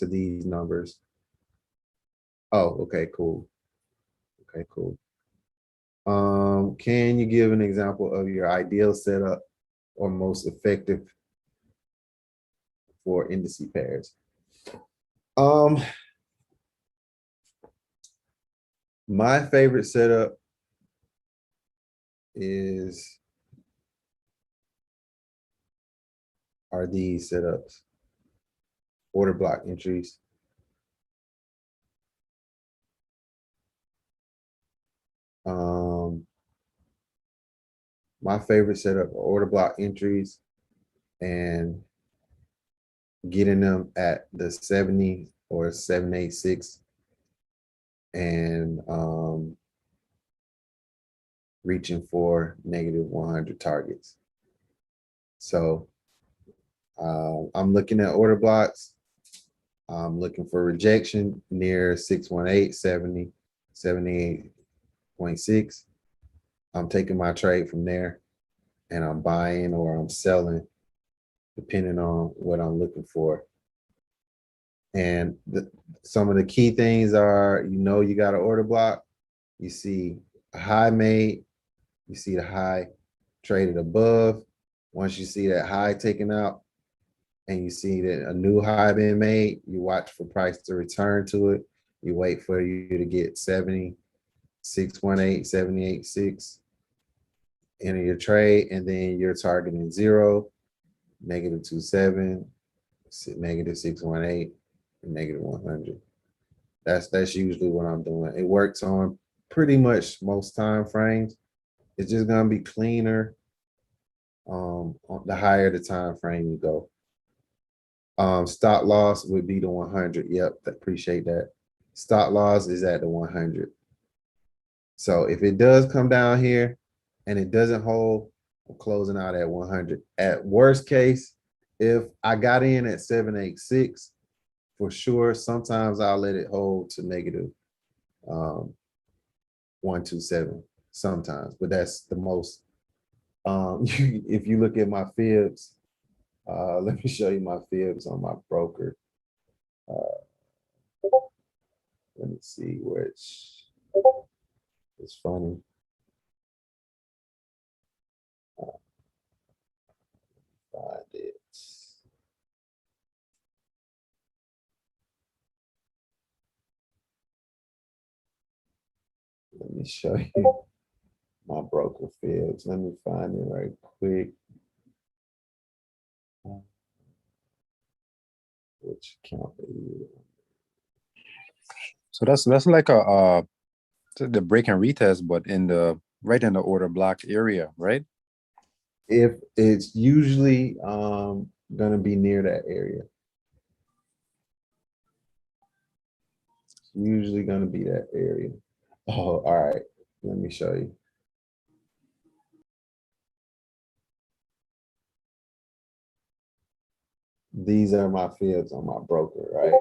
these numbers. Oh, okay, cool. Okay, cool. Can you give an example of your ideal setup or most effective for indice pairs? My favorite setup are these setups. Order block entries. My favorite setup are order block entries and getting them at the 70 or 786 and reaching for -100 targets. So I'm looking at order blocks. I'm looking for rejection near 618, 70, 78.6. I'm taking my trade from there and I'm buying or I'm selling depending on what I'm looking for. And some of the key things are, you got an order block, you see a high made, you see the high traded above. Once you see that high taken out and you see that a new high being made, you watch for price to return to it. You wait for you to get 70, 618, 786, enter your trade, and then you're targeting 0, -27, -618, and -100. That's usually what I'm doing. It works on pretty much most time frames. It's just gonna be cleaner the higher the time frame you go. Stop loss would be the 100. Yep, appreciate that. Stop loss is at the 100. So if it does come down here and it doesn't hold, I'm closing out at 100. At worst case, if I got in at 786, for sure, sometimes I'll let it hold to negative 127 sometimes, but that's the most. If you look at my fibs, let me show you my fibs on my broker. Let me see which is funny. Find it. Let me show you my broker fibs. Let me find it right quick. Which account are you? So that's like a the break and retest, but right in the order block area, right? If it's usually gonna be near that area. It's usually gonna be that area. Oh, all right. Let me show you. These are my fibs on my broker, right?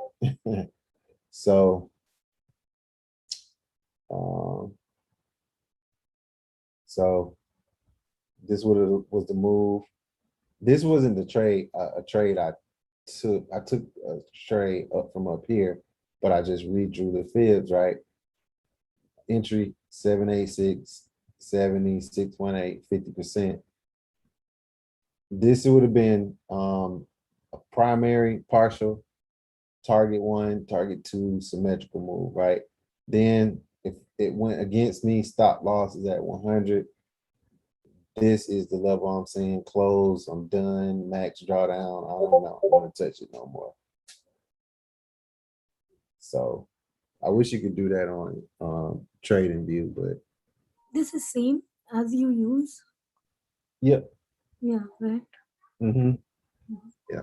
So this was the move. This wasn't the trade, a trade I took. I took a trade up from up here, but I just redrew the fibs, right? Entry 786, 70, 618, 50%. This would have been a primary, partial, target 1, target 2, symmetrical move, right? Then if it went against me, stop loss is at 100. This is the level I'm saying close, I'm done, max drawdown. I don't want to touch it no more. So I wish you could do that on Trading View, but This is same as you use. yep. Yeah, right. Mm-hmm. Yeah.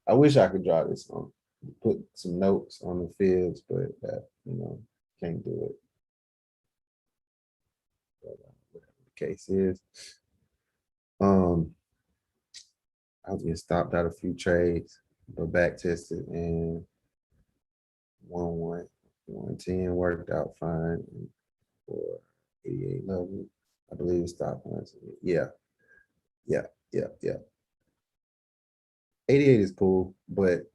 I wish I could draw this on, put some notes on the fields, but can't do it. But, whatever the case is. I was getting stopped out a few trades, but back tested and 110 worked out fine for 88 level. I believe it's stop once. Yeah. 88 is cool, but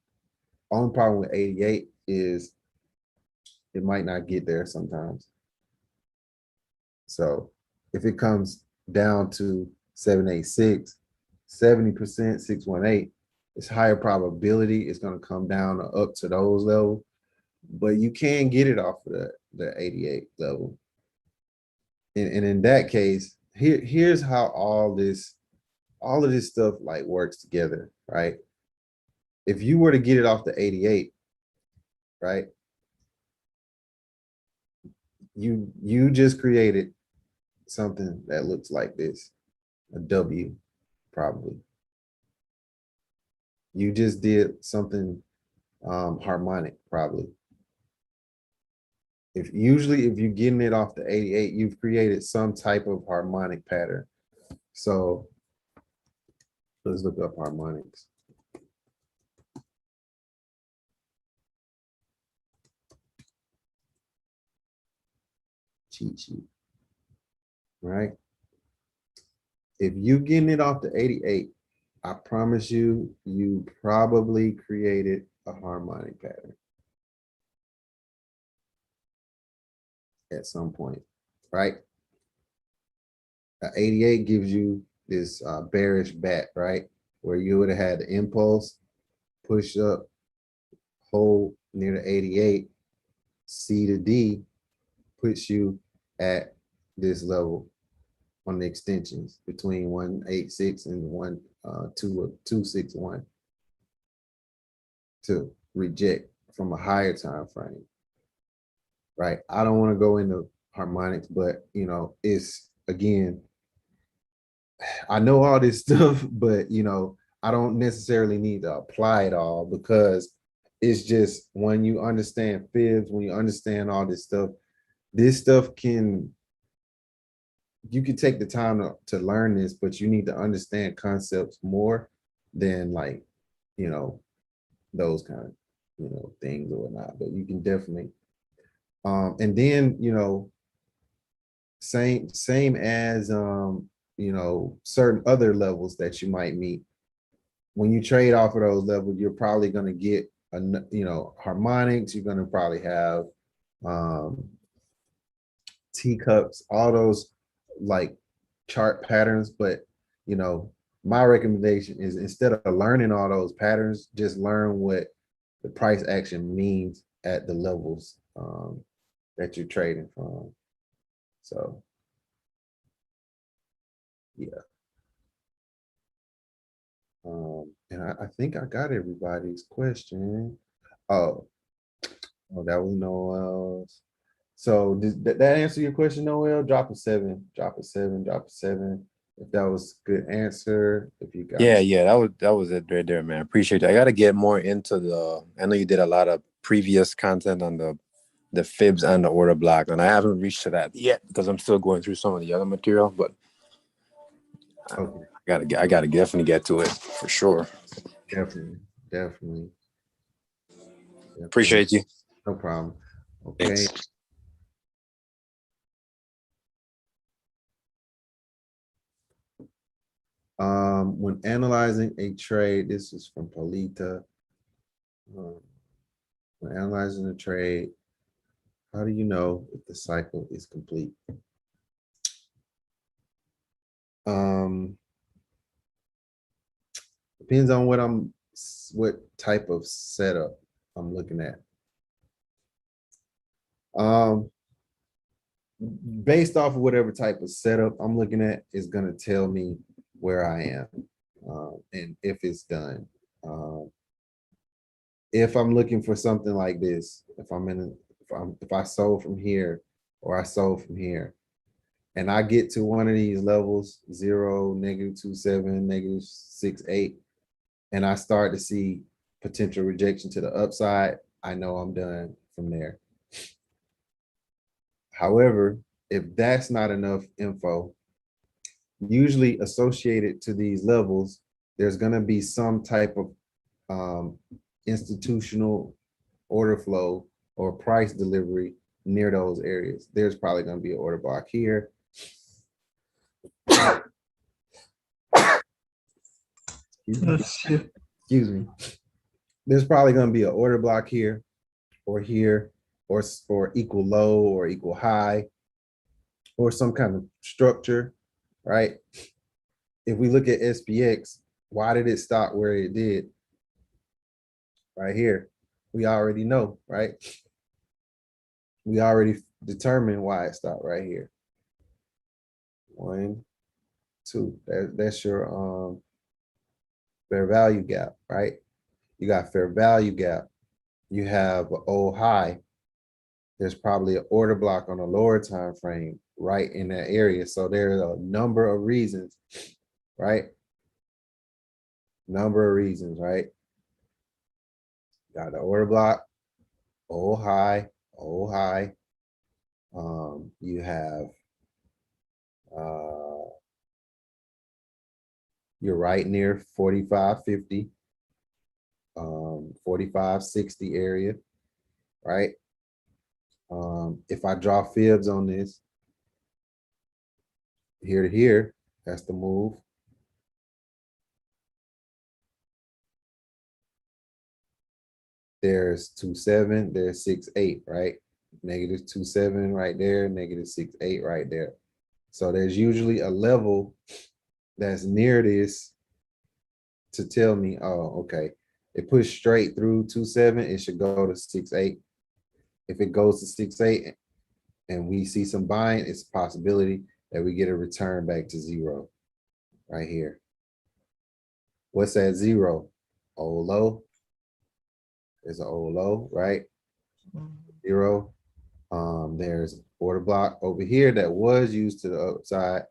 only problem with 88 is it might not get there sometimes. So if it comes down to 786, 70%, 618, it's higher probability it's going to come down or up to those levels, but you can get it off of the 88 level. And in that case, here's how all of this stuff like works together, right? If you were to get it off the 88, right? You just created something that looks like this, a W, probably. You just did something harmonic, probably. If you're getting it off the 88, you've created some type of harmonic pattern. So let's look up harmonics. Cheat sheet, right? If you're getting it off the 88, I promise you, you probably created a harmonic pattern at some point, right? 88 gives you this bearish bat, right? Where you would have had the impulse, push up, hold near the 88, C to D, puts you at this level on the extensions between 186 and 261 to reject from a higher time frame, right? I don't want to go into harmonics, but it's, again, I know all this stuff, but I don't necessarily need to apply it all, because it's just when you understand fibs, when you understand all this stuff you can take the time to learn this, but you need to understand concepts more than like, those kind of, things or whatnot. But you can definitely, and then, same as, certain other levels that you might meet. When you trade off of those levels, you're probably going to get, harmonics. You're going to probably have teacups, all those like chart patterns. But my recommendation is, instead of learning all those patterns, just learn what the price action means at the levels that you're trading from. So yeah. And I think I got everybody's question. Oh, that was Noel's. So did that answer your question, Noel? Drop a 7, drop a 7, drop a 7. If that was a good answer, if you got Yeah, that was it right there, man. Appreciate it. I gotta get more into I know you did a lot of previous content on the fibs and the order block, and I haven't reached to that yet because I'm still going through some of the other material, but Okay. I gotta definitely get to it for sure. Definitely. Appreciate you. No problem. Okay. Thanks. When analyzing a trade, this is from POLITA. When analyzing a trade, how do you know if the cycle is complete? Depends on what type of setup I'm looking at. Based off of whatever type of setup I'm looking at is going to tell me where I am and if it's done. if I'm looking for something like this, if I sold from here or I sold from here, and I get to one of these levels, 0, -27, -68, and I start to see potential rejection to the upside, I know I'm done from there. However, if that's not enough info, usually associated to these levels, there's going to be some type of institutional order flow or price delivery near those areas. There's probably going to be an order block here. Excuse me. There's probably going to be an order block here, or equal low or equal high, or some kind of structure, right? If we look at SPX, why did it stop where it did? Right here, we already know, right? We already determined why it stopped right here. 1, 2. That's your fair value gap, right? You got fair value gap. You have an old high. There's probably an order block on a lower time frame right in that area. So there's a number of reasons, right? Number of reasons, right? Got the order block, old high, old high. You have you're right near 45.50, 45.60 area, right? If I draw fibs on this, here to here, that's the move. There's 2.7, there's 6.8, right? -2.7 right there, -6.8 right there. So there's usually a level that's near this to tell me, oh, okay, it pushed straight through 2.7, it should go to 6.8. If it goes to 6.8 and we see some buying, it's a possibility that we get a return back to 0 right here. What's that 0? Old low. There's an old low, right? 0. There's order block over here that was used to the upside.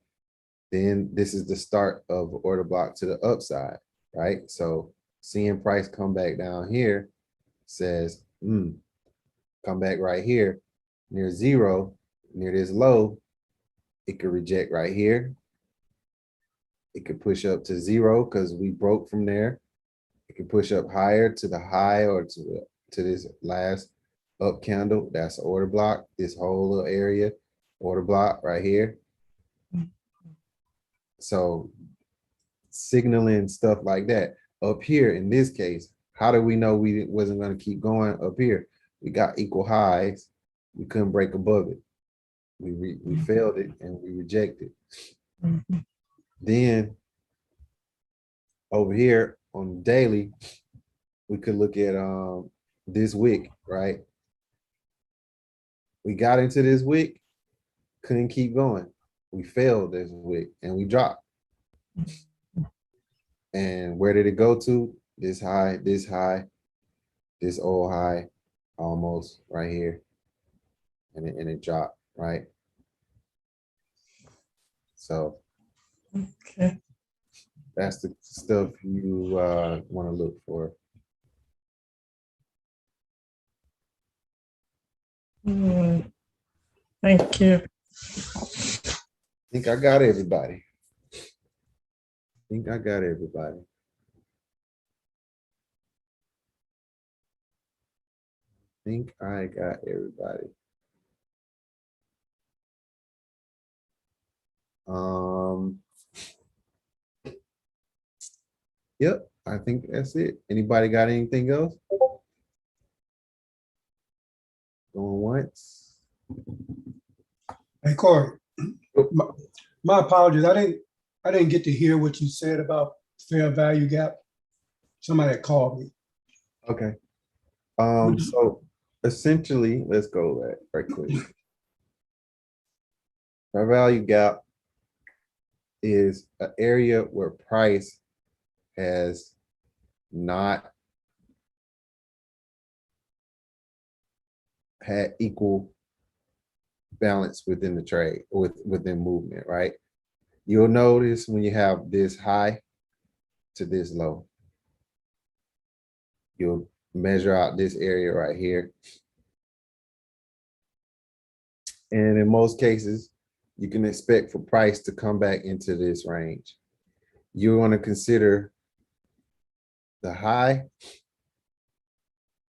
Then this is the start of order block to the upside, right? So seeing price come back down here says, come back right here near 0, near this low. It could reject right here. It could push up to 0 because we broke from there. It can push up higher to the high or to this last up candle. That's an order block. This whole little area, order block right here. So signaling stuff like that. Up here in this case, how do we know we wasn't going to keep going up here? We got equal highs. We couldn't break above it. We failed it and we rejected. Then over here on the daily, we could look at this wick, right? We got into this wick, couldn't keep going. We failed this wick and we dropped. And where did it go to? This high, this high, this old high, almost right here. And it dropped, right? So Okay. that's the stuff you want to look for. Thank you. I think I got everybody. I got everybody. Yep, I think that's it. Anybody got anything else? Going once? Hey, Corey, my apologies. I didn't get to hear what you said about fair value gap. Somebody had called me. Okay. So essentially, let's go back right quick. Fair value gap is an area where price has not had equal balance within the trade, within movement, right? You'll notice when you have this high to this low, you'll measure out this area right here. And in most cases, you can expect for price to come back into this range. You want to consider the high,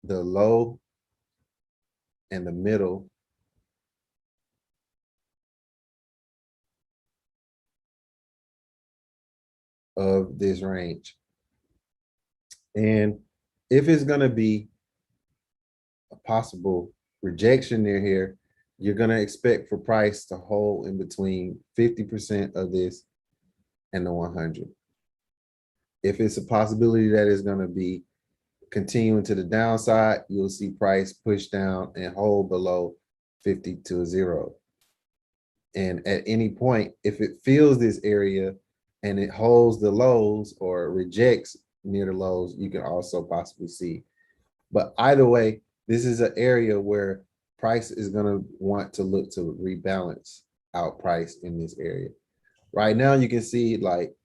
the low, and the middle of this range. And if it's going to be a possible rejection near here, you're going to expect for price to hold in between 50% of this and the 100. If it's a possibility that it's going to be continuing to the downside, you'll see price push down and hold below 50 to 0. And at any point, if it fills this area and it holds the lows or rejects near the lows, you can also possibly see. But either way, this is an area where price is going to want to look to rebalance out price in this area. Right now, you can see like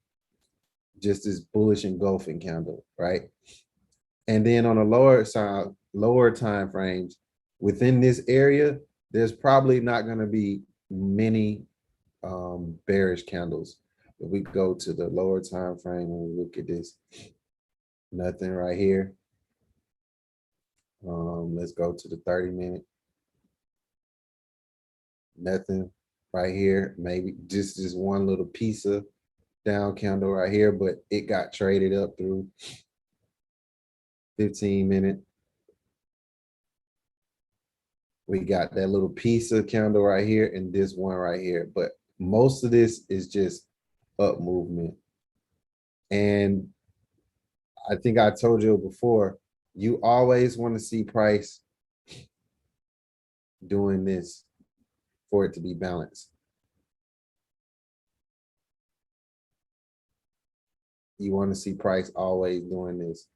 just this bullish engulfing candle, right? And then on the lower side, lower time frames, within this area, there's probably not going to be many bearish candles. If we go to the lower time frame and we look at this, nothing right here. Let's go to the 30-minute. Nothing right here. Maybe just this one little piece of down candle right here, but it got traded up through 15-minute. We got that little piece of candle right here and this one right here, but most of this is just up movement. And I think I told you before, you always want to see price doing this for it to be balanced. You want to see price always doing this.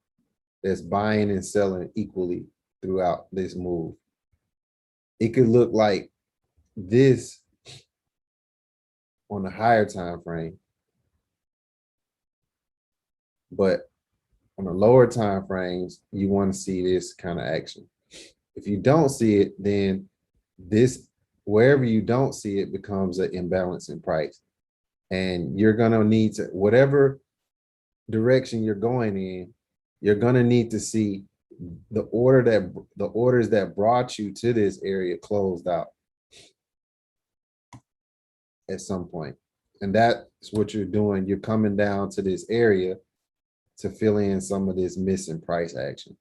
That's buying and selling equally throughout this move. It could look like this on a higher time frame, but on the lower time frames, you want to see this kind of action. If you don't see it, then this, wherever you don't see it, becomes an imbalance in price. And you're going to need to, whatever direction you're going in, you're going to need to see the orders that brought you to this area closed out at some point. And that's what you're doing. You're coming down to this area to fill in some of this missing price action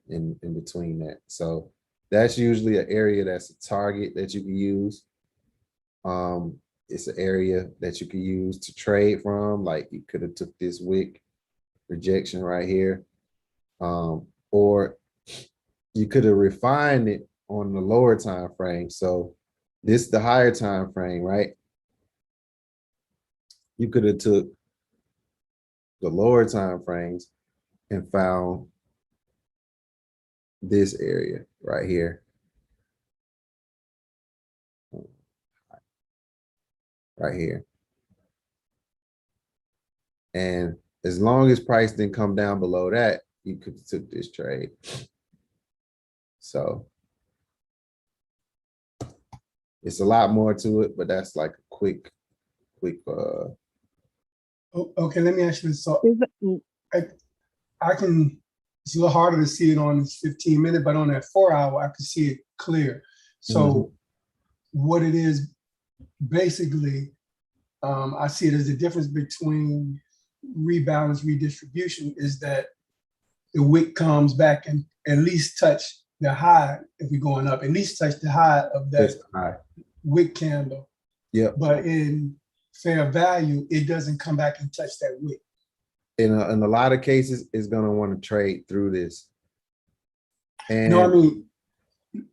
in between that. So that's usually an area that's a target that you can use. It's an area that you can use to trade from. Like you could have took this wick rejection right here. Or you could have refined it on the lower time frame. So this the higher time frame, right? You could have took the lower time frames and found this area right here. Right here. And as long as price didn't come down below that, you could have took this trade. So it's a lot more to it, but that's like a quick Okay, let me ask you this. So Is it- I can, it's a little harder to see it on this 15-minute, but on that 4-hour, I can see it clear. So what it is, basically, I see it as the difference between rebalance, redistribution is that the wick comes back and at least touch the high, if we're going up, at least touch the high of that wick candle. Yeah. But in fair value, it doesn't come back and touch that wick. In a lot of cases, it's gonna want to trade through this. And No,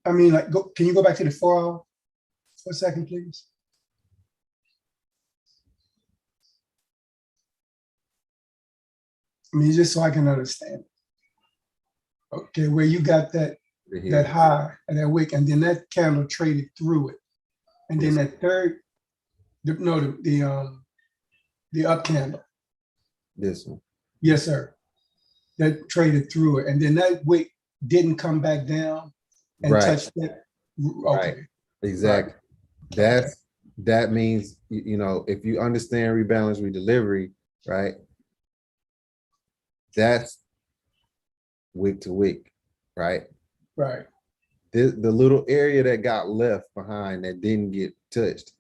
I mean, like, can you go back to the 4-hour for a second, please? I mean, just so I can understand. Okay, where you got that Right that here. high and that wick, and then that candle traded through it. And then Yes. that third, the up candle. This one. Yes, sir. That traded through it. And then that wick didn't come back down and Right. touch that. Okay. Right. Exactly. That means, you know, if you understand rebalance, redelivery, right? That's wick to wick, right? Right. The little area that got left behind that didn't get touched,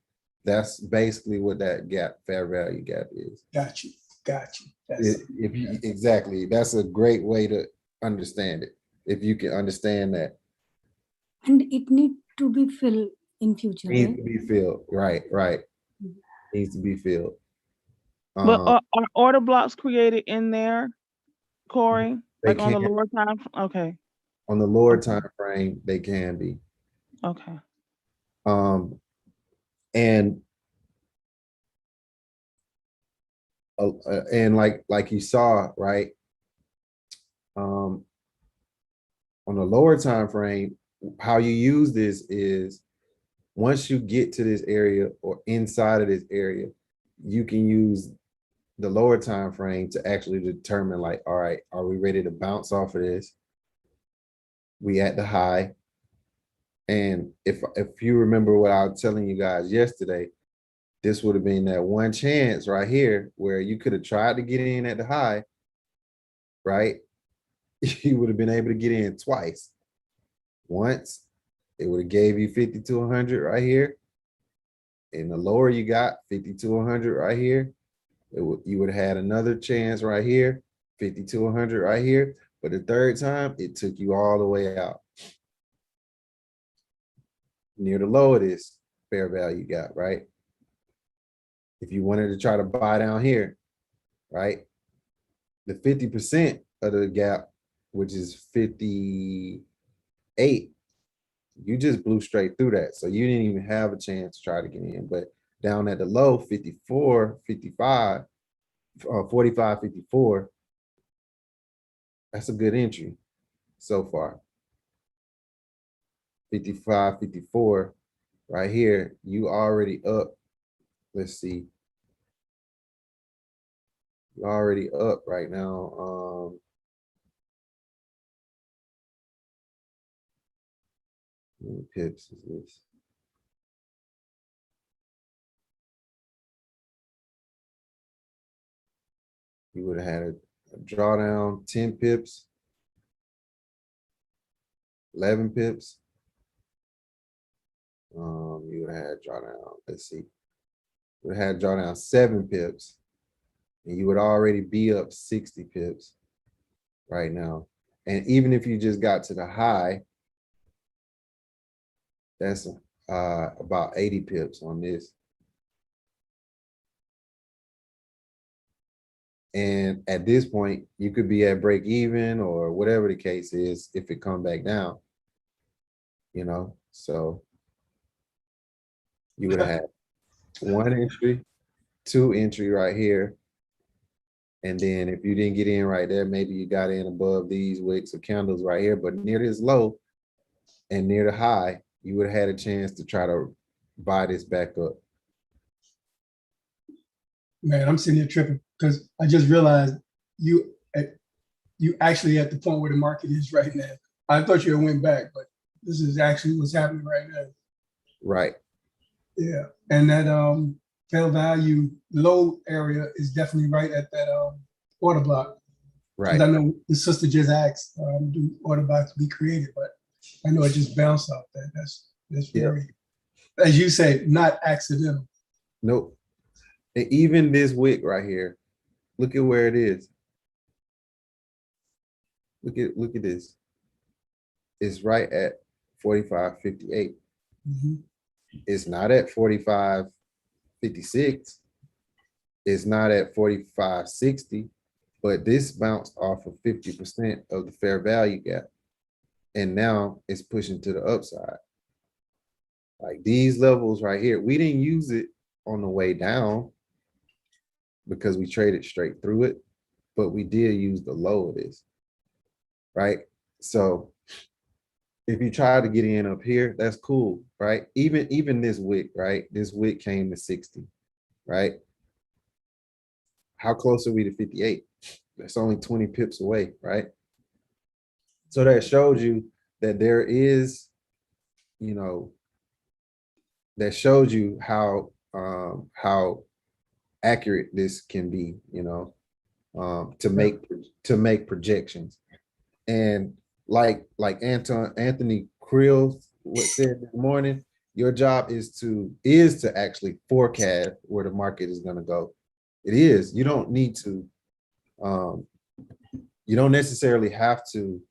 that's basically what that gap, fair value gap is. Got you. Got you. That's If you exactly, that's a great way to understand it. If you can understand that. And it need to be filled in future, Needs right? to be filled. Right, right. Needs to be filled. But are order blocks created in there, Corey? They Like on the can. lower time? Okay. On the lower time frame, they can be. Okay. And like you saw, right? On the lower time frame, how you use this is once you get to this area or inside of this area, you can use the lower time frame to actually determine, like, all right, are we ready to bounce off of this? We at the high. And if you remember what I was telling you guys yesterday, this would have been that one chance right here where you could have tried to get in at the high, right? You would have been able to get in twice. Once, it would have gave you 50 to 100 right here. And the lower you got, 50 to 100 right here, you would have had another chance right here, 50 to 100 right here. But the third time, it took you all the way out. Near the low of this fair value gap, right? If you wanted to try to buy down here, right? The 50% of the gap, which is 58, you just blew straight through that. So you didn't even have a chance to try to get in. But down at the low, 54, 55, 45, 54, that's a good entry so far. 55, 54, right here, you already up. Let's see. You're already up right now. How many pips is this? You would have had a drawdown, 10 pips, 11 pips. You would have had drawdown, let's see. You would have had drawdown 7 pips, and you would already be up 60 pips right now. And even if you just got to the high, that's about 80 pips on this. And at this point, you could be at break even or whatever the case is if it come back down, you know? So you would have had 1 entry, 2 entry right here. And then if you didn't get in right there, maybe you got in above these wicks or candles right here, but near this low and near the high, you would have had a chance to try to buy this back up. Man, I'm sitting here tripping because I just realized you actually at the point where the market is right now. I thought you had went back, but this is actually what's happening right now. Right. Yeah, and that fair value low area is definitely right at that order block. Right. I know the sister just asked, do order blocks be created, but I know it just bounced off that. That's very, as you say, not accidental. Nope. And even this wick right here, look at where it is. Look at this. It's right at 45.58. Mm-hmm. It's not at 45.56. It's not at 45.60, but this bounced off of 50% of the fair value gap. And now it's pushing to the upside. Like these levels right here, we didn't use it on the way down because we traded straight through it, but we did use the low of this, right? So if you try to get in up here, that's cool, right? Even this wick, right? This wick came to 60, right? How close are we to 58? That's only 20 pips away, right? So that shows you that there is, you know, that shows you how accurate this can be, you know, to make projections. And like Anthony Creel said this morning, your job is to actually forecast where the market is going to go. It is. You don't need to. You don't necessarily have to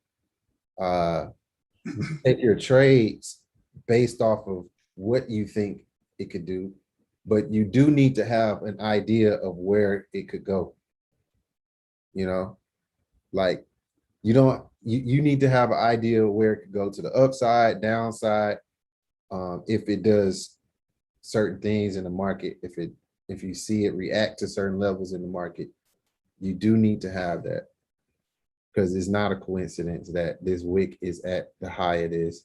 take your trades based off of what you think it could do, but you do need to have an idea of where it could go. You know, like you need to have an idea where it could go to the upside, downside, if it does certain things in the market, if you see it react to certain levels in the market, you do need to have that, because it's not a coincidence that this wick is at the high it is,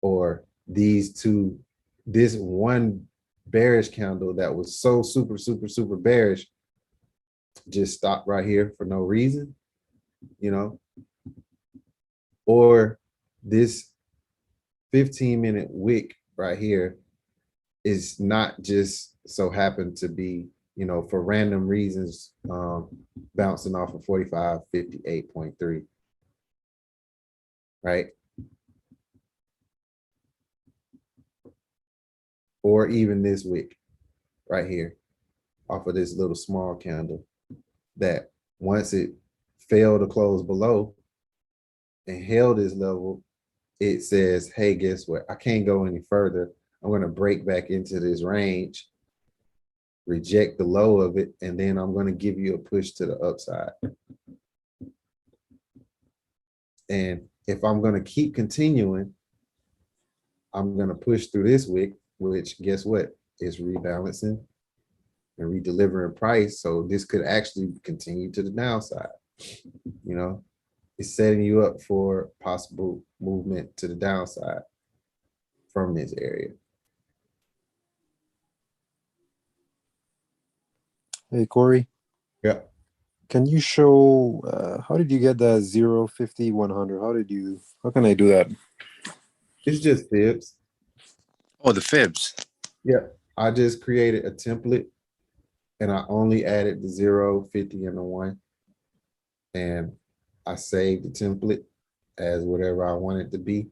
or this one bearish candle that was so super bearish just stopped right here for no reason, you know, or this 15-minute wick right here is not just so happened to be, you know, for random reasons, bouncing off of 4558.3, right? Or even this wick right here off of this little small candle that once it failed to close below and held this level, it says, hey, guess what? I can't go any further. I'm going to break back into this range, reject the low of it, and then I'm going to give you a push to the upside. And if I'm going to keep continuing, I'm going to push through this wick, which guess what? Is rebalancing and redelivering price. So this could actually continue to the downside. You know, it's setting you up for possible movement to the downside from this area. Hey, Corey. Yeah. Can you show, how did you get that 0, 50, 100? How can I do that? It's just fibs. Oh, the fibs. Yeah. I just created a template and I only added the 0, 50, and the 1. And I saved the template as whatever I want it to be.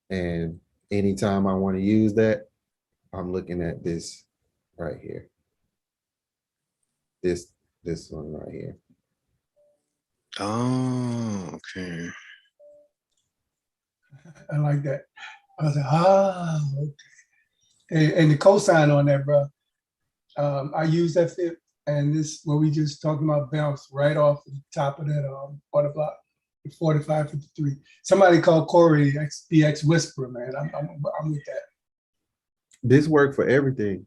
And anytime I want to use that, I'm looking at this right here. This one right here. Oh, okay. I like that. I was like, okay. And the cosign on that, bro. I use that fit, and this what we just talking about bounced right off the top of that order block, 45.53. Somebody called Corey XBX Whisperer, man. I'm with that. This worked for everything.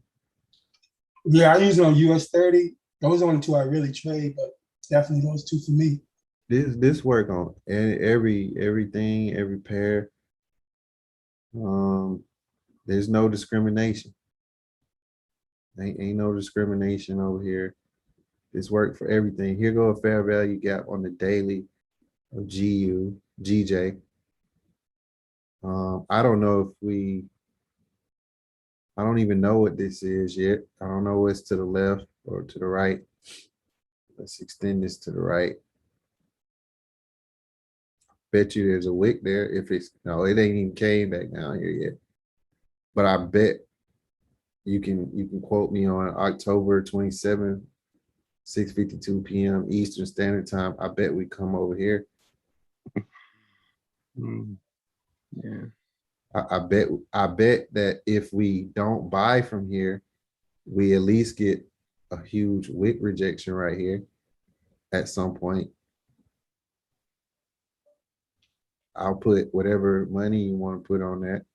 Yeah, I use it on US 30. Those are the two I really trade, but definitely those two for me. This work on everything, every pair. There's no discrimination. Ain't no discrimination over here. This worked for everything. Here go a fair value gap on the daily of GJ. I don't know if I don't even know what this is yet. I don't know what's to the left or to the right. Let's extend this to the right. Bet you there's a wick there. If it's no, it ain't even came back down here yet. But I bet you can quote me on October 27th, 6:52 p.m. Eastern Standard Time. I bet we come over here. Yeah. I bet that if we don't buy from here, we at least get a huge wick rejection right here at some point. I'll put whatever money you want to put on that.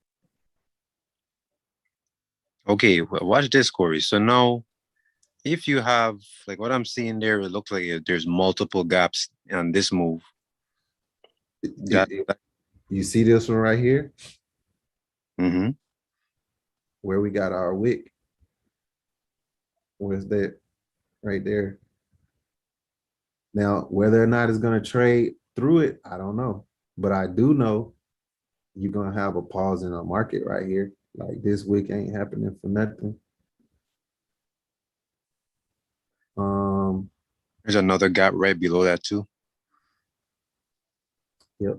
Okay, well, watch this, Corey. So now, if you have, like what I'm seeing there, it looks like there's multiple gaps on this move. You see this one right here Mm-hmm. where we got our wick? Where's that? Right there. Now, whether or not it's going to trade through it, I don't know. But I do know you're going to have a pause in the market right here. Like this wick ain't happening for nothing. There's another gap right below that too. Yep,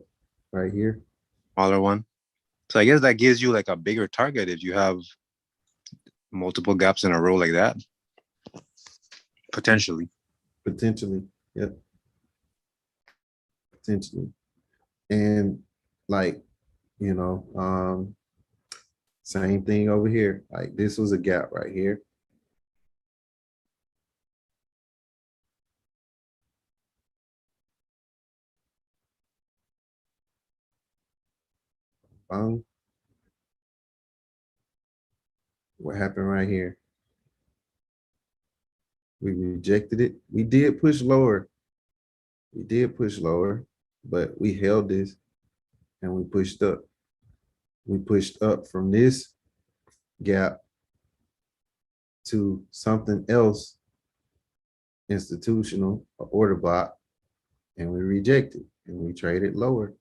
right here. Smaller one. So I guess that gives you like a bigger target if you have multiple gaps in a row like that. Potentially. Potentially. Yep. Potentially. And like, you know, same thing over here. Like this was a gap right here. Boom. What happened right here? We rejected it. We did push lower. We did push lower, but we held this and we pushed up. We pushed up from this gap to something else institutional, or order block, and we rejected and we traded lower.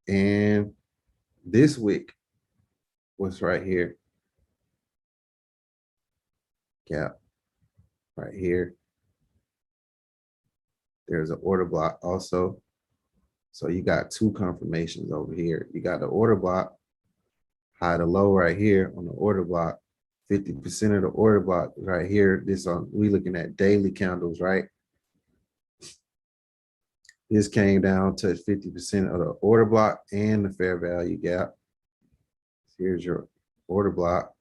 And this wick was right here. Gap right here. There's an order block also. So you got two confirmations over here. You got the order block, high to low right here on the order block. 50% of the order block right here. This on we looking at daily candles, right? This came down to 50% of the order block and the fair value gap. Here's your order block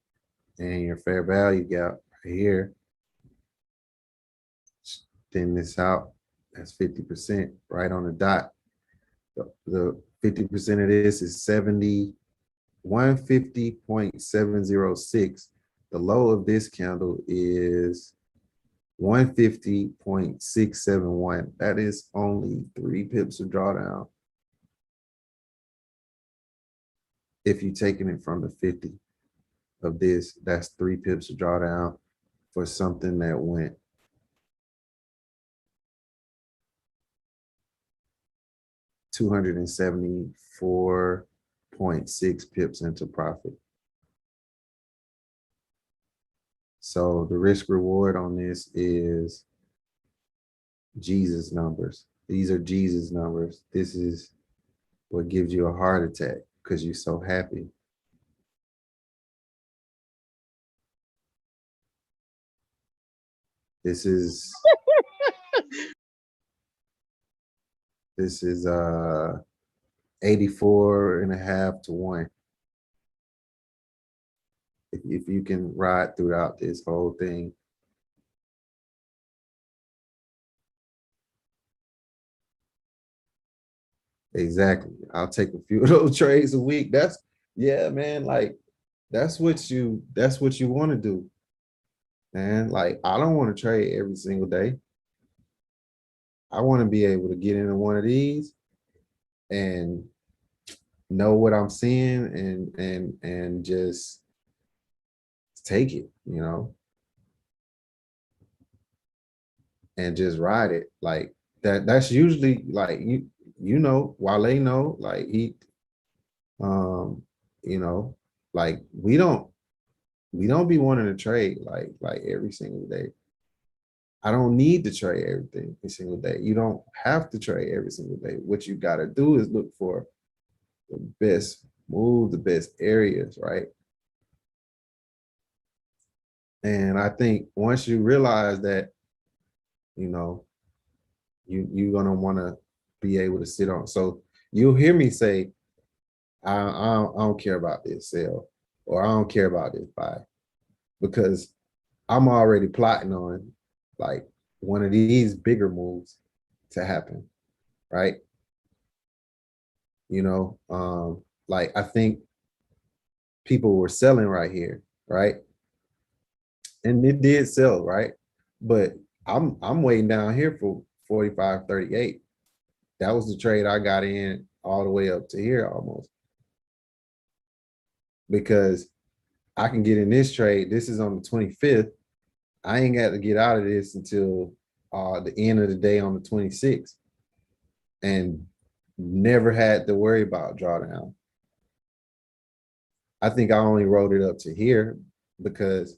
and your fair value gap right here. Thin this out. That's 50% right on the dot. The 50% of this is 150.706. The low of this candle is 150.671. That is only 3 pips of drawdown. If you're taking it from the 50 of this, that's 3 pips of drawdown for something that went 274.6 pips into profit. So the risk reward on this is Jesus numbers. These are Jesus numbers. This is what gives you a heart attack because you're so happy. This is 84.5 to 1. If you can ride throughout this whole thing. Exactly. I'll take a few of those trades a week. That's, yeah, man, like that's what you want to do. Man, like I don't want to trade every single day. I want to be able to get into one of these and know what I'm seeing and just take it, you know, and just ride it. Like that's usually like you know, Wale know, like he you know, like we don't be wanting to trade like every single day. I don't need to trade everything every single day. You don't have to trade every single day. What you got to do is look for the best move, the best areas, right? And I think once you realize that, you know, you're gonna want to be able to sit on. So you'll hear me say, I don't care about this sell, or I don't care about this buy, because I'm already plotting on like one of these bigger moves to happen, right? You know, like I think people were selling right here, right? And it did sell, right? But I'm waiting down here for 45.38. That was the trade I got in all the way up to here almost. Because I can get in this trade. This is on the 25th. I ain't got to get out of this until the end of the day on the 26th. And never had to worry about drawdown. I think I only wrote it up to here because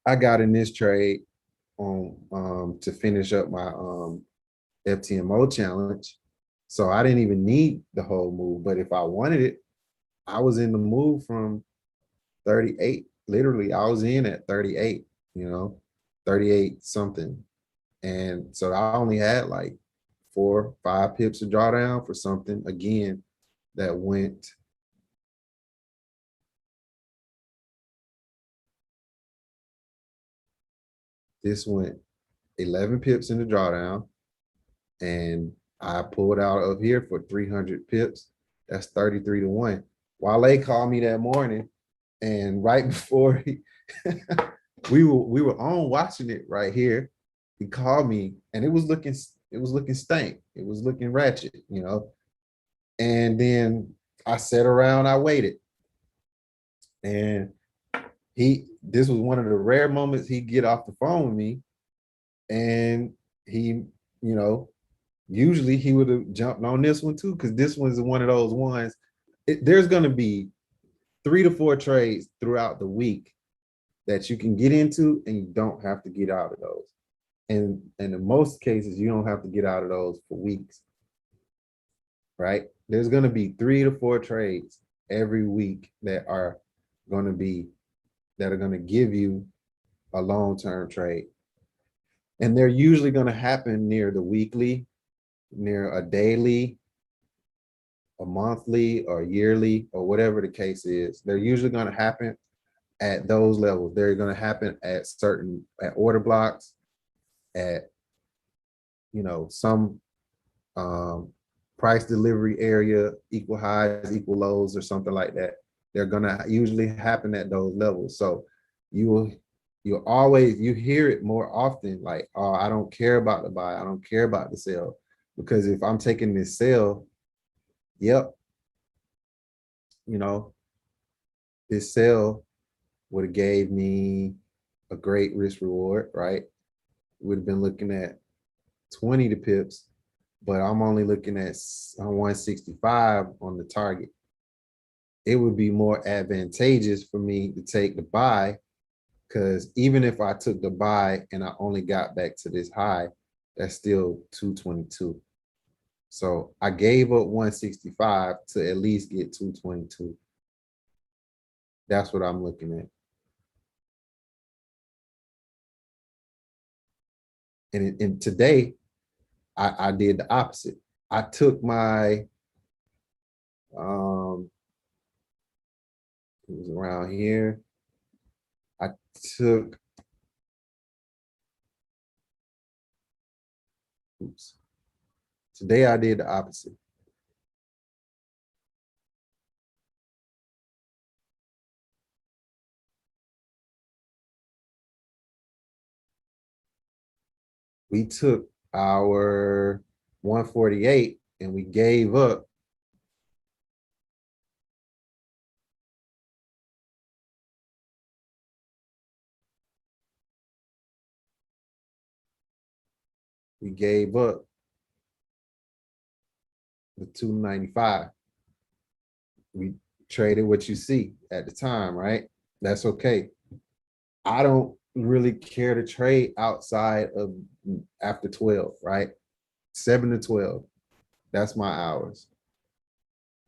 I got in this trade on to finish up my FTMO challenge. So I didn't even need the whole move. But if I wanted it, I was in the move from 38. Literally, I was in at 38, 38 something. And so I only had like 4, 5 pips of drawdown for something, again, that went this went 11 pips in the drawdown, and I pulled out of here for 300 pips. That's 33 to 1. Wale called me that morning, and right before we were on watching it right here, he called me, and it was looking stank. It was looking ratchet, And then I sat around, I waited. And this was one of the rare moments he'd get off the phone with me. And he, usually he would have jumped on this one too, because this one's one of those ones. There's going to be 3 to 4 trades throughout the week that you can get into, and you don't have to get out of those. And in most cases, you don't have to get out of those for weeks, right? There's going to be 3 to 4 trades every week that are going to give you a long-term trade. And they're usually going to happen near the weekly, near a daily, a monthly, or yearly, or whatever the case is. They're usually going to happen at those levels. They're going to happen at order blocks, at some price delivery area, equal highs, equal lows, or something like that. They're gonna usually happen at those levels. So you hear it more often, like, oh, I don't care about the buy, I don't care about the sell, because if I'm taking this sell, yep, this sell would have gave me a great risk reward, right? Would have been looking at 20 to pips, but I'm only looking at 165 on the target. It would be more advantageous for me to take the buy, because even if I took the buy and I only got back to this high, that's still 222. So I gave up 165 to at least get 222. That's what I'm looking at. And today, I did the opposite. I took my, it was around here. I took, oops. Today I did the opposite. We took our 148 and we gave up the 295. We traded what you see at the time, right? That's okay. I don't really care to trade outside of after 12, right? 7 to 12. That's my hours.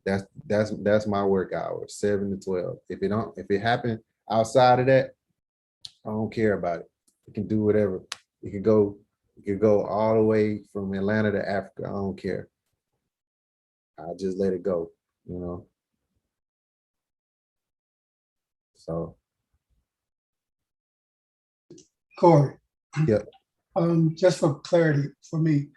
That's my work hours, 7 to 12. If it happened outside of that, I don't care about it. You can do whatever. You could go all the way from Atlanta to Africa. I don't care. I'll just let it go, So. Corey. Yep. Just for clarity for me,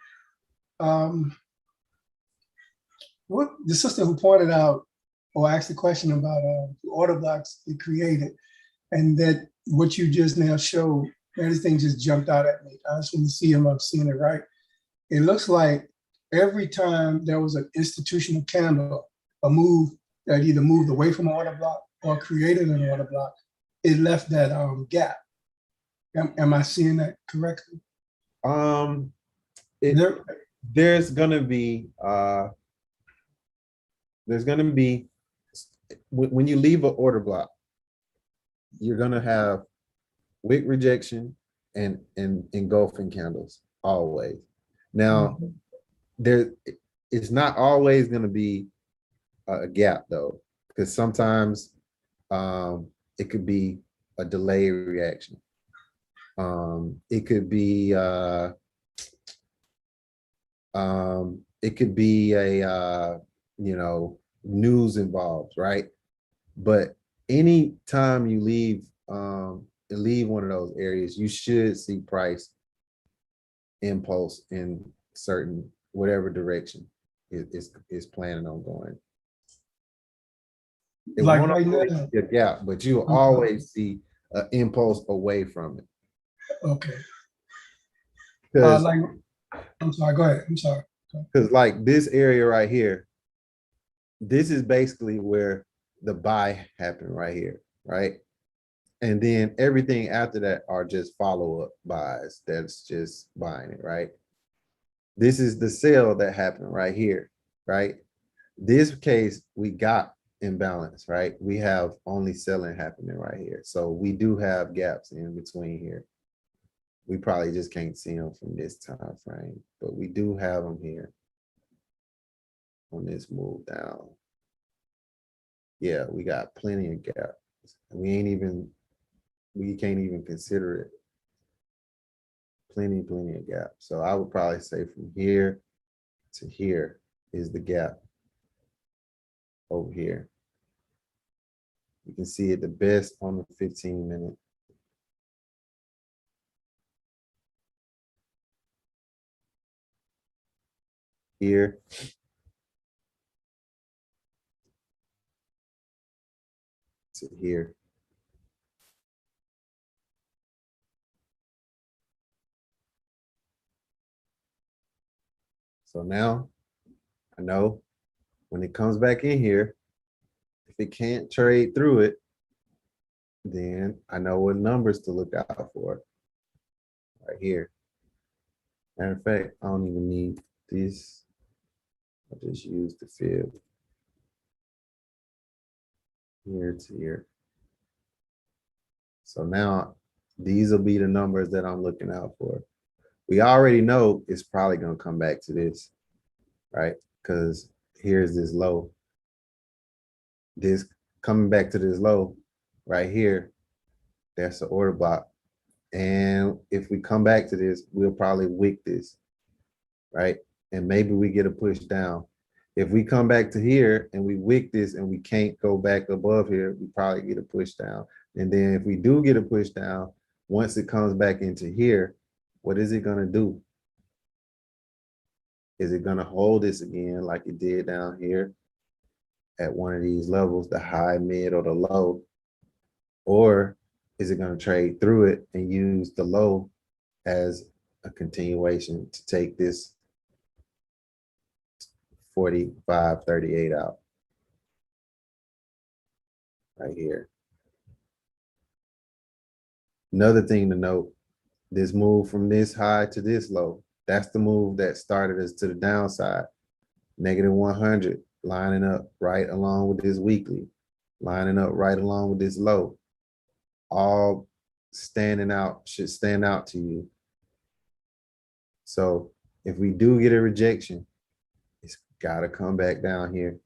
what the sister who pointed out or asked the question about the order blocks they created, and that what you just now showed, everything just jumped out at me. I just want to see if I'm seeing it right. It looks like every time there was an institutional candle, a move that either moved away from an order block or created an order block, it left that gap. Am I seeing that correctly? It, There, there's gonna be when you leave an order block, you're gonna have wick rejection and engulfing candles always. Now, there it's not always gonna be a gap though, because sometimes it could be a delay reaction. It could be a news involved, right? But any time you leave one of those areas, you should see price impulse in certain whatever direction is planning on going. It like won't right always now. be a gap, but you'll Okay. always see an impulse away from it. Okay. Because Like, I'm sorry, go ahead. I'm sorry. like this area right here, this is basically where the buy happened right here, right? And then everything after that are just follow-up buys. That's just buying it, right? This is the sale that happened right here, right? This case, we got imbalance, right? We have only selling happening right here. So we do have gaps in between here. We probably just can't see them from this time frame, but we do have them here on this move down. Yeah, we got plenty of gaps. We can't even consider it. Plenty of gap. So I would probably say from here to here is the gap over here. You can see it the best on the 15-minute. Here. To here. So now I know when it comes back in here, if it can't trade through it, then I know what numbers to look out for right here. Matter of fact, I don't even need this. I'll just use the fib here to here. So now these will be the numbers that I'm looking out for. We already know it's probably going to come back to this, right? Because here's this low. This coming back to this low right here, that's the order block. And if we come back to this, we'll probably wick this, right? And maybe we get a push down. If we come back to here and we wick this and we can't go back above here, we probably get a push down. And then if we do get a push down, once it comes back into here, what is it going to do? Is it going to hold this again like it did down here at one of these levels, the high, mid, or the low? Or is it going to trade through it and use the low as a continuation to take this 45.38 out right here? Another thing to note, this move from this high to this low, that's the move that started us to the downside. Negative 100, lining up right along with this weekly, lining up right along with this low, all standing out, should stand out to you. So if we do get a rejection, it's got to come back down here.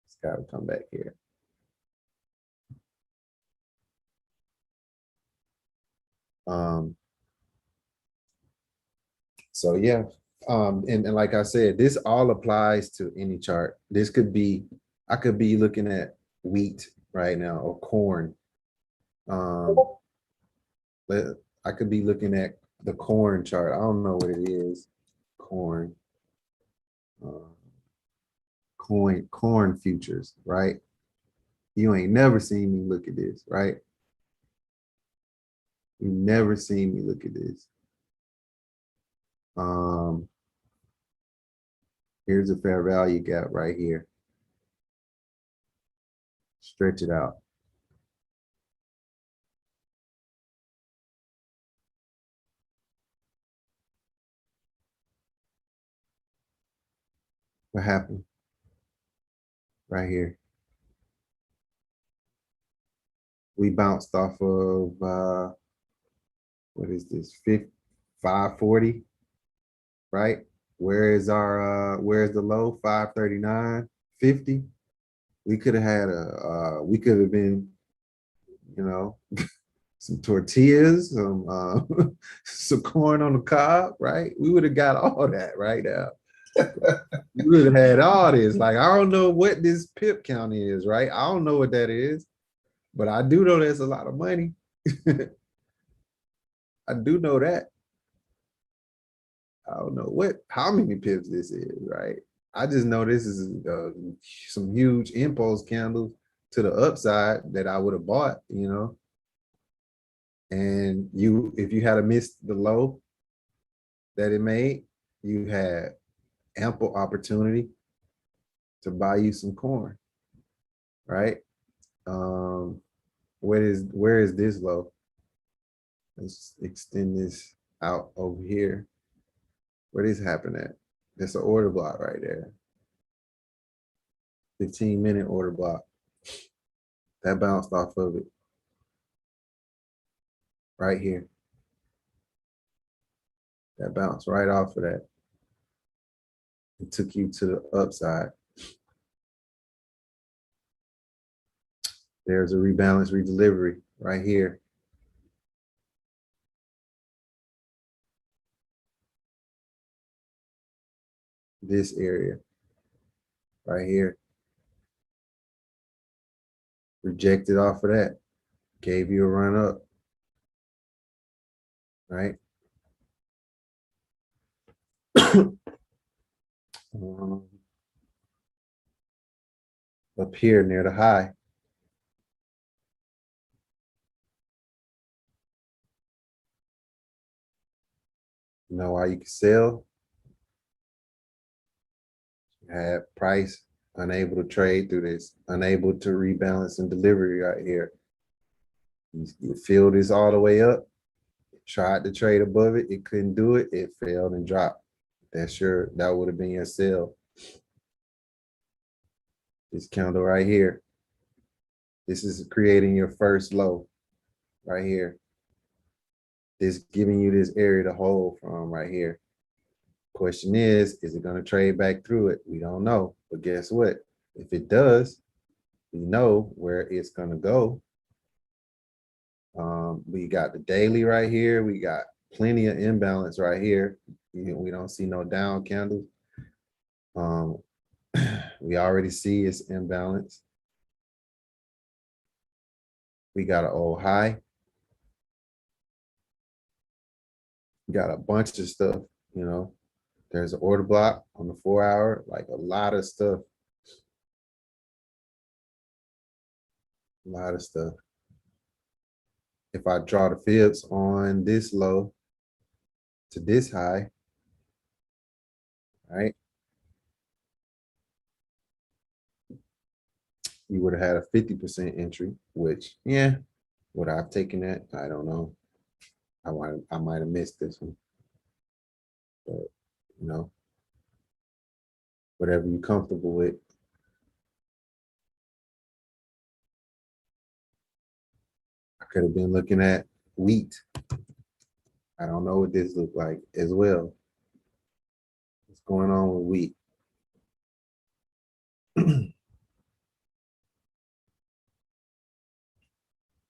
It's got to come back here. So yeah, and like I said, this all applies to any chart. This could be, I could be looking at wheat right now or corn. But I could be looking at the corn chart. I don't know what it is. Corn. Corn futures, right? You ain't never seen me look at this, right? You never seen me look at this. Here's a fair value gap right here. Stretch it out. What happened? Right here. We bounced off of what is this? 540, right? Where's the low? 539.50. We could have had we could have been, you know, some tortillas, some some corn on the cob, right? We would have got all that right now. We would have had all this. Like, I don't know what this pip count is, right? I don't know what that is, but I do know that's a lot of money. I do know that. I don't know how many pips this is, right? I just know this is some huge impulse candles to the upside that I would have bought, you know. And if you had missed the low that it made, you had ample opportunity to buy you some corn, right? Where is this low? Let's extend this out over here. Where this happen at? That's an order block right there. 15-minute order block. That bounced off of it. Right here. That bounced right off of that. It took you to the upside. There's a rebalance, redelivery right here. This area right here. Rejected off of that. Gave you a run up. Right? Up here near the high. You know why you can sell? You had price unable to trade through this, unable to rebalance and delivery right here. You filled this all the way up, tried to trade above it, it couldn't do it, it failed and dropped. That would have been your sell. This candle right here. This is creating your first low right here. This giving you this area to hold from right here. Question is it going to trade back through it? We don't know, but guess what? If it does, we know where it's going to go. We got the daily right here. We got plenty of imbalance right here. We don't see no down candles. We already see it's imbalance. We got an old high. We got a bunch of stuff, you know. There's an order block on the 4 hour, like a lot of stuff. A lot of stuff. If I draw the fibs on this low to this high, right? You would have had a 50% entry, which, yeah, would I have taken that? I don't know. I might have missed this one. But, you know, whatever you're comfortable with. I could have been looking at wheat. I don't know what this looked like as well. What's going on with wheat?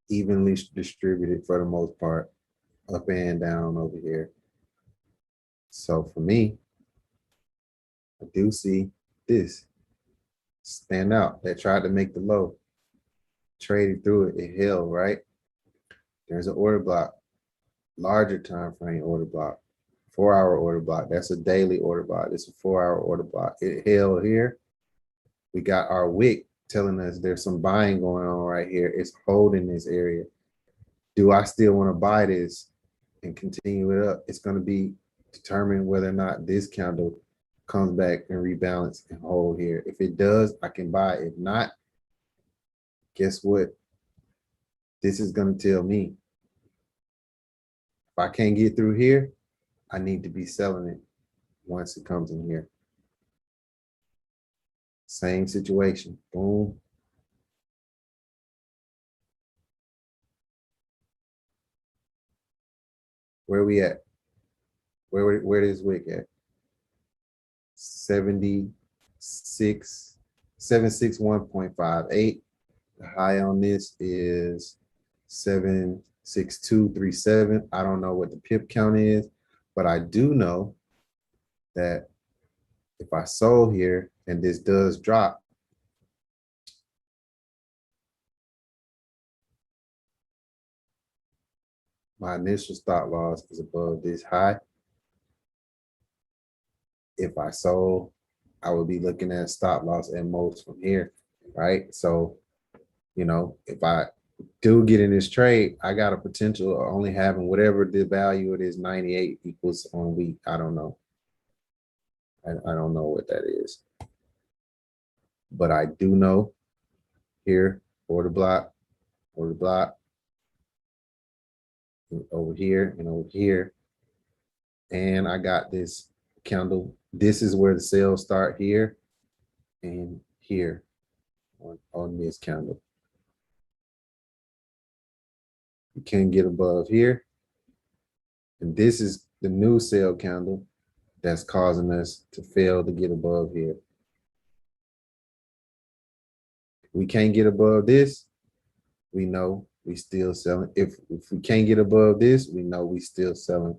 Evenly distributed for the most part, up and down over here. So for me, I do see this stand out. That tried to make the low, traded through it, it held, right? There's an order block, larger time frame order block, 4 hour order block. That's a daily order block. It's a 4 hour order block. It held here. We got our wick telling us there's some buying going on right here. It's holding this area. Do I still want to buy this and continue it up? It's going to be determine whether or not this candle comes back and rebalance and hold here. If it does, I can buy. If not, guess what? This is going to tell me if I can't get through here, I need to be selling it once it comes in here. Same situation. Boom. Where we at? Where is Wick at? 76, 761.58. The high on this is 76237. I don't know what the pip count is, but I do know that if I sold here and this does drop, my initial stop loss is above this high. If I sold, I would be looking at stop loss at most from here, right? So, you know, if I do get in this trade, I got a potential of only having whatever the value it is, 98 equals on week. I don't know. I don't know what that is. But I do know here, order block, over here and over here. And I got this candle. This is where the sales start here and here on this candle. You can't get above here. And this is the new sell candle that's causing us to fail to get above here. If we can't get above this, we know we still selling. If we can't get above this, we know we still selling.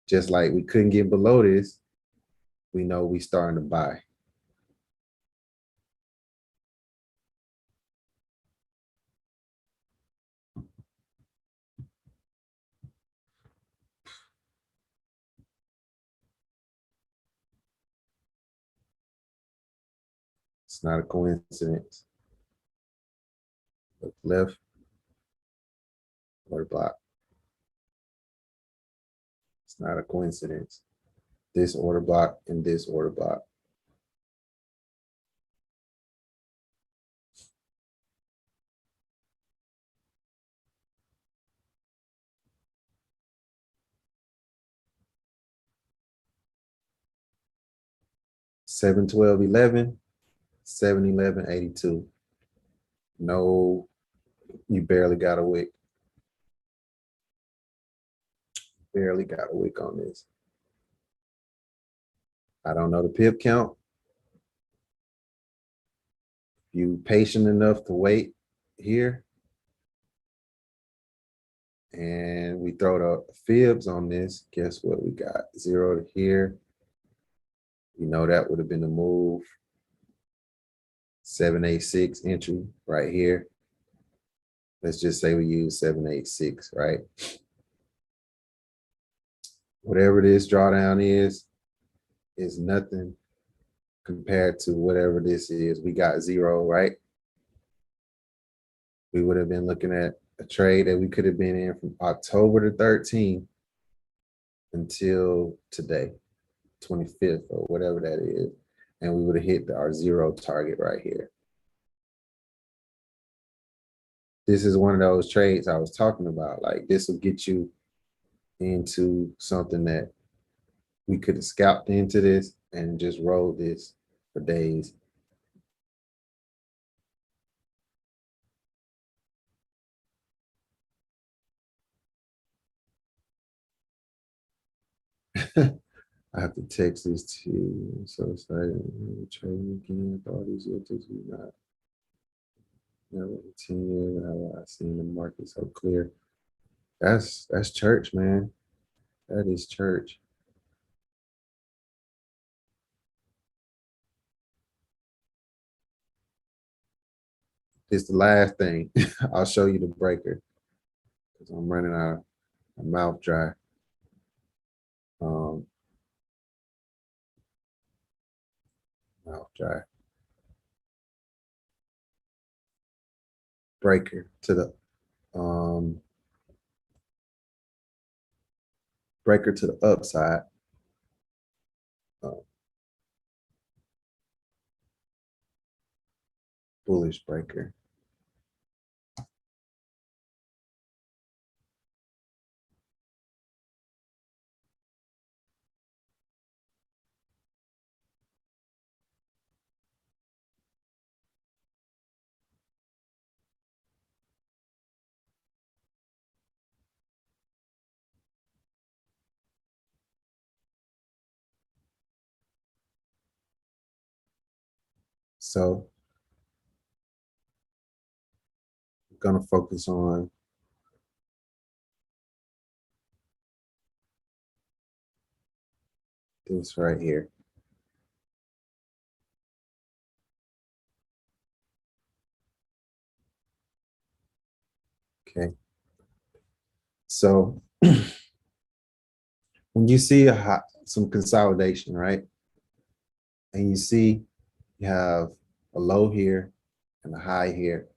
Just like we couldn't get below this, we know we starting to buy. It's not a coincidence. Look left, order block. It's not a coincidence. This order block and this order block. Seven, 12, 11, 7, 11, 82. No, you barely got a wick. Barely got a wick on this. I don't know the pip count. You patient enough to wait here, and we throw the fibs on this, guess what we got? 0 to here. You know that would have been the move. 786 entry right here. Let's just say we use 786, right? Whatever this drawdown is nothing compared to whatever this is. We got 0, right? We would have been looking at a trade that we could have been in from October the 13th until today, 25th or whatever that is. And we would have hit our 0 target right here. This is one of those trades I was talking about. Like, this will get you into something that we could have scalped into this and just rolled this for days. I have to text this to you. I'm so excited. Trading again. All these years we not. Never in 10 years have I seen the market so clear. That's church, man. That is church. It's the last thing. I'll show you the breaker because I'm running out of mouth dry. Mouth dry. Breaker to the breaker to the upside. Bullish breaker. So I'm gonna focus on this right here. Okay. So when you see some consolidation, right? And you see you have a low here and a high here,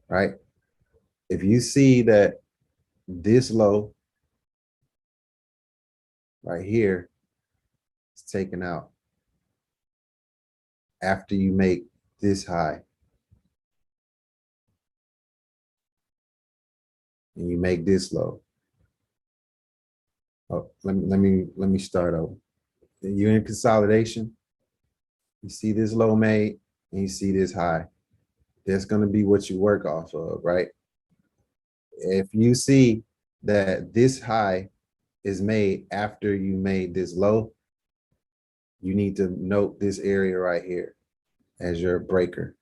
right? If you see that this low right here is taken out after you make this high, and you make this low. Oh, let me start over. You're in consolidation. You see this low made and you see this high. That's going to be what you work off of, right? If you see that this high is made after you made this low, you need to note this area right here as your breaker.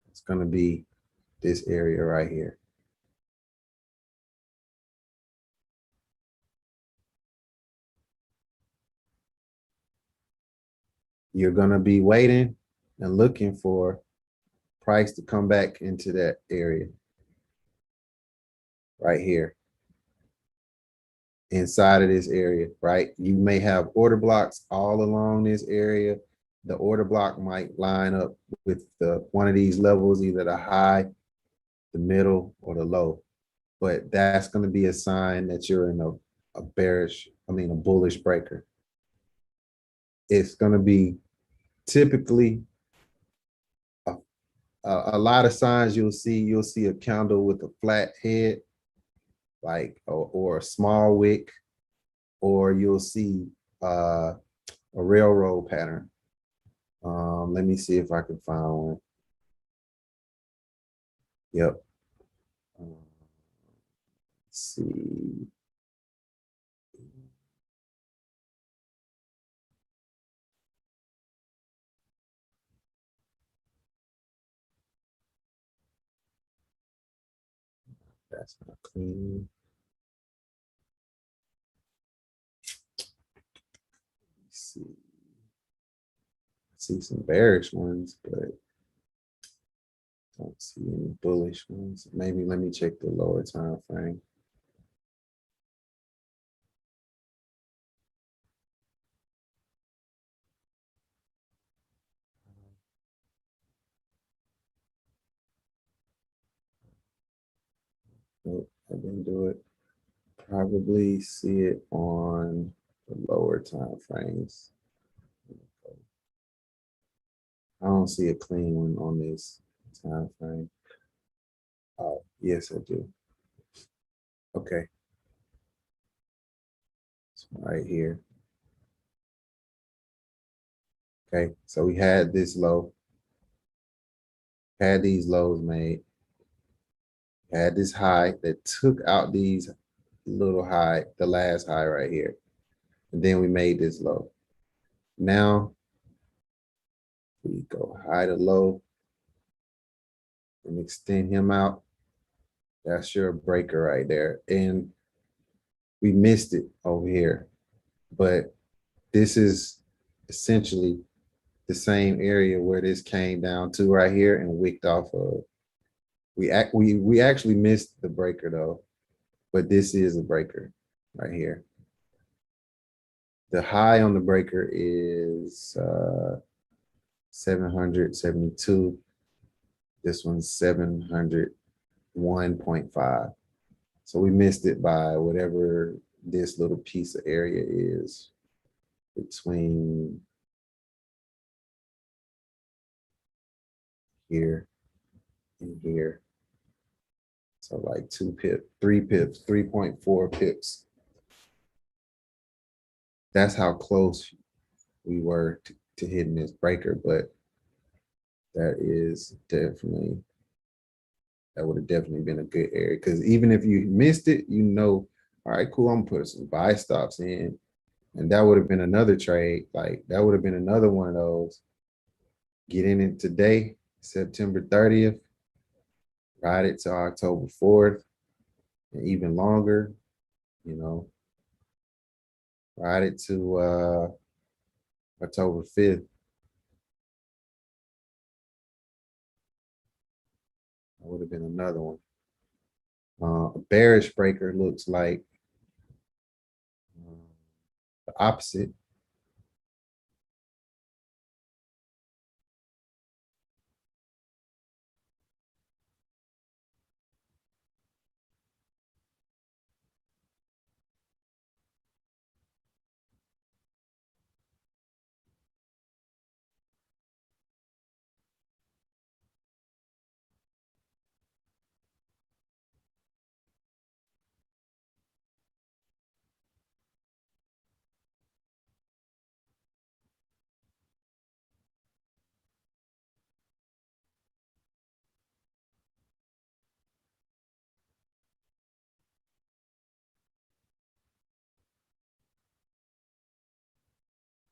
It's going to be this area right here. You're going to be waiting and looking for price to come back into that area right here. Inside of this area, right? You may have order blocks all along this area. The order block might line up with one of these levels, either the high, the middle, or the low. But that's going to be a sign that you're in a bullish breaker. It's going to be typically a lot of signs you'll see a candle with a flat head, like or a small wick, or you'll see a railroad pattern. Let me see if I can find one. Yep. Let's see. That's not clean. Let's see. I see some bearish ones, but don't see any bullish ones. Maybe let me check the lower time frame. Nope, I didn't do it. Probably see it on the lower time frames. I don't see a clean one on this time frame. Oh, yes, I do. Okay. It's right here. Okay, so we had this low, had these lows made, had this high that took out these little high, the last high right here. And then we made this low. Now we go high to low and extend him out. That's your breaker right there. And we missed it over here, but this is essentially the same area where this came down to right here and wicked off of. We actually missed the breaker though, but this is a breaker right here. The high on the breaker is 772. This one's 701.5. So we missed it by whatever this little piece of area is between here and here. So like 3 pips, 3.4 pips. That's how close we were to hitting this breaker, but that would have definitely been a good area. Because even if you missed it, you know, all right, cool, I'm gonna put some buy stops in. And that would have been another trade. Like that would have been another one of those. Get in it today, September 30th, ride it to October 4th, and even longer, you know, ride it to October 5th. That would have been another one. A bearish breaker looks like the opposite.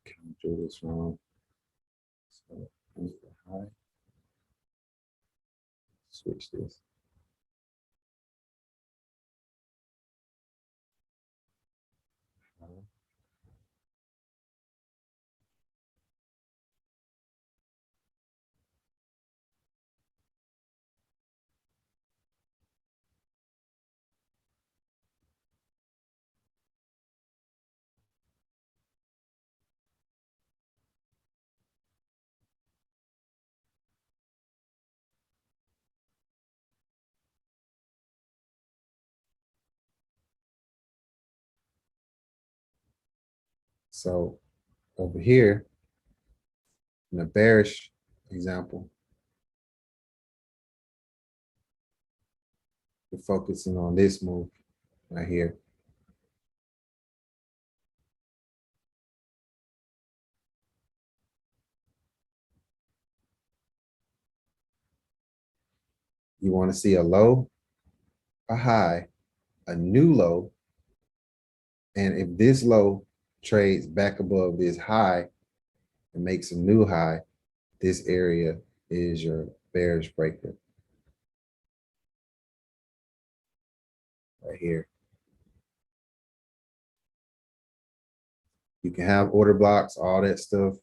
Can I do this wrong? So here's the high. Switch this. So over here, in the bearish example, we're focusing on this move right here. You want to see a low, a high, a new low, and if this low trades back above this high and makes a new high, this area is your bearish breaker right here. You can have order blocks, all that stuff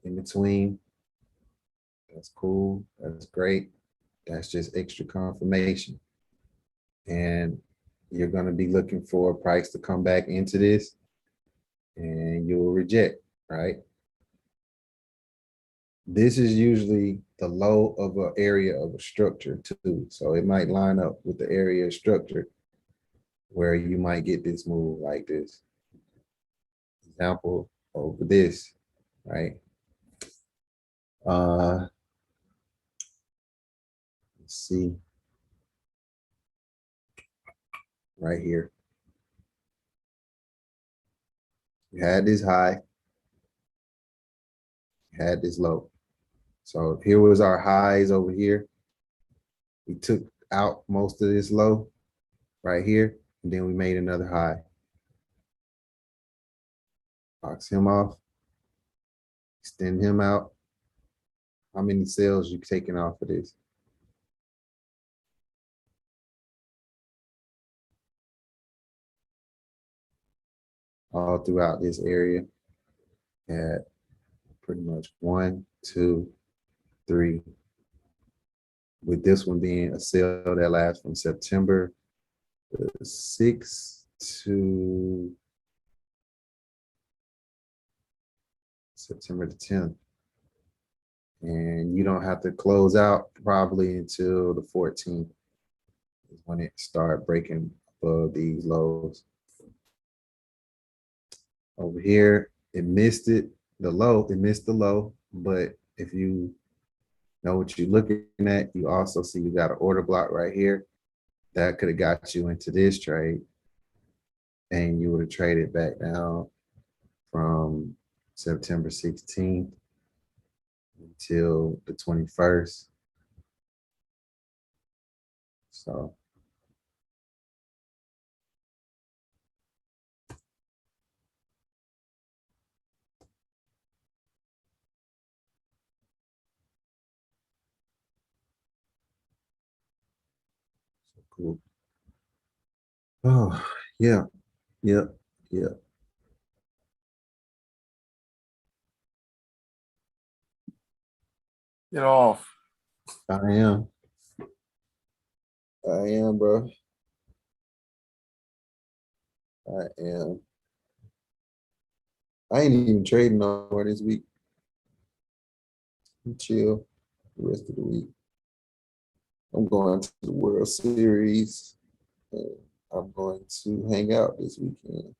in between. That's cool. That's great. That's just extra confirmation. And you're going to be looking for a price to come back into this and you'll reject, right? This is usually the low of an area of a structure too. So it might line up with the area of structure where you might get this move like this. Example over this, right? Let's see. Right here. You had this high, you had this low. So here was our highs over here. We took out most of this low right here, and then we made another high. Box him off, extend him out. How many sales you taking off of this? All throughout this area at pretty much 1, 2, 3. With this one being a sale that lasts from September 6th to September the 10th. And you don't have to close out probably until the 14th is when it start breaking above these lows. Over here, it missed the low, but if you know what you're looking at, you also see you got an order block right here. That could have got you into this trade, and you would have traded back down from September 16th until the 21st. So cool. Oh, yeah, yeah, yeah. Get off. I am, bro. I am. I ain't even trading no more this week. I'm chill the rest of the week. I'm going to the World Series, and I'm going to hang out this weekend.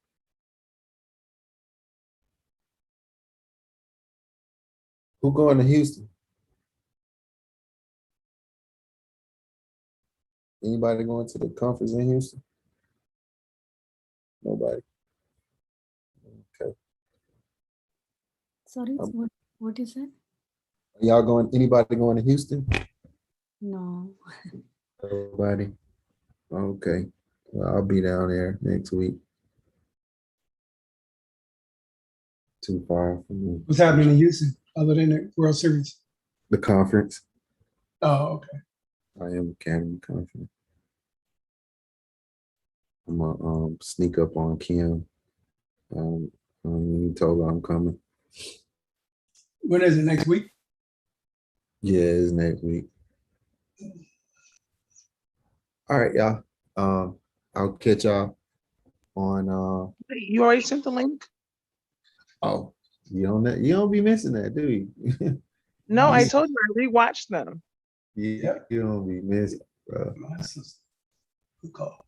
Who going to Houston? Anybody going to the conference in Houston? Nobody. Okay. Sorry, what you said? Y'all going? Anybody going to Houston? No. Nobody. Okay. Well, I'll be down there next week. Too far from me. What's happening in Houston other than the World Series? The conference. Oh, okay. I am Academy Conference. I'm gonna sneak up on Kim. You told her I'm coming. When is it? Next week? Yeah, it's next week. All right, y'all. I'll catch y'all on You already sent the link? oh, you don't be missing that, do you? No, I told you I rewatched them. Yeah, you don't be missing, bro. My sister. Good call.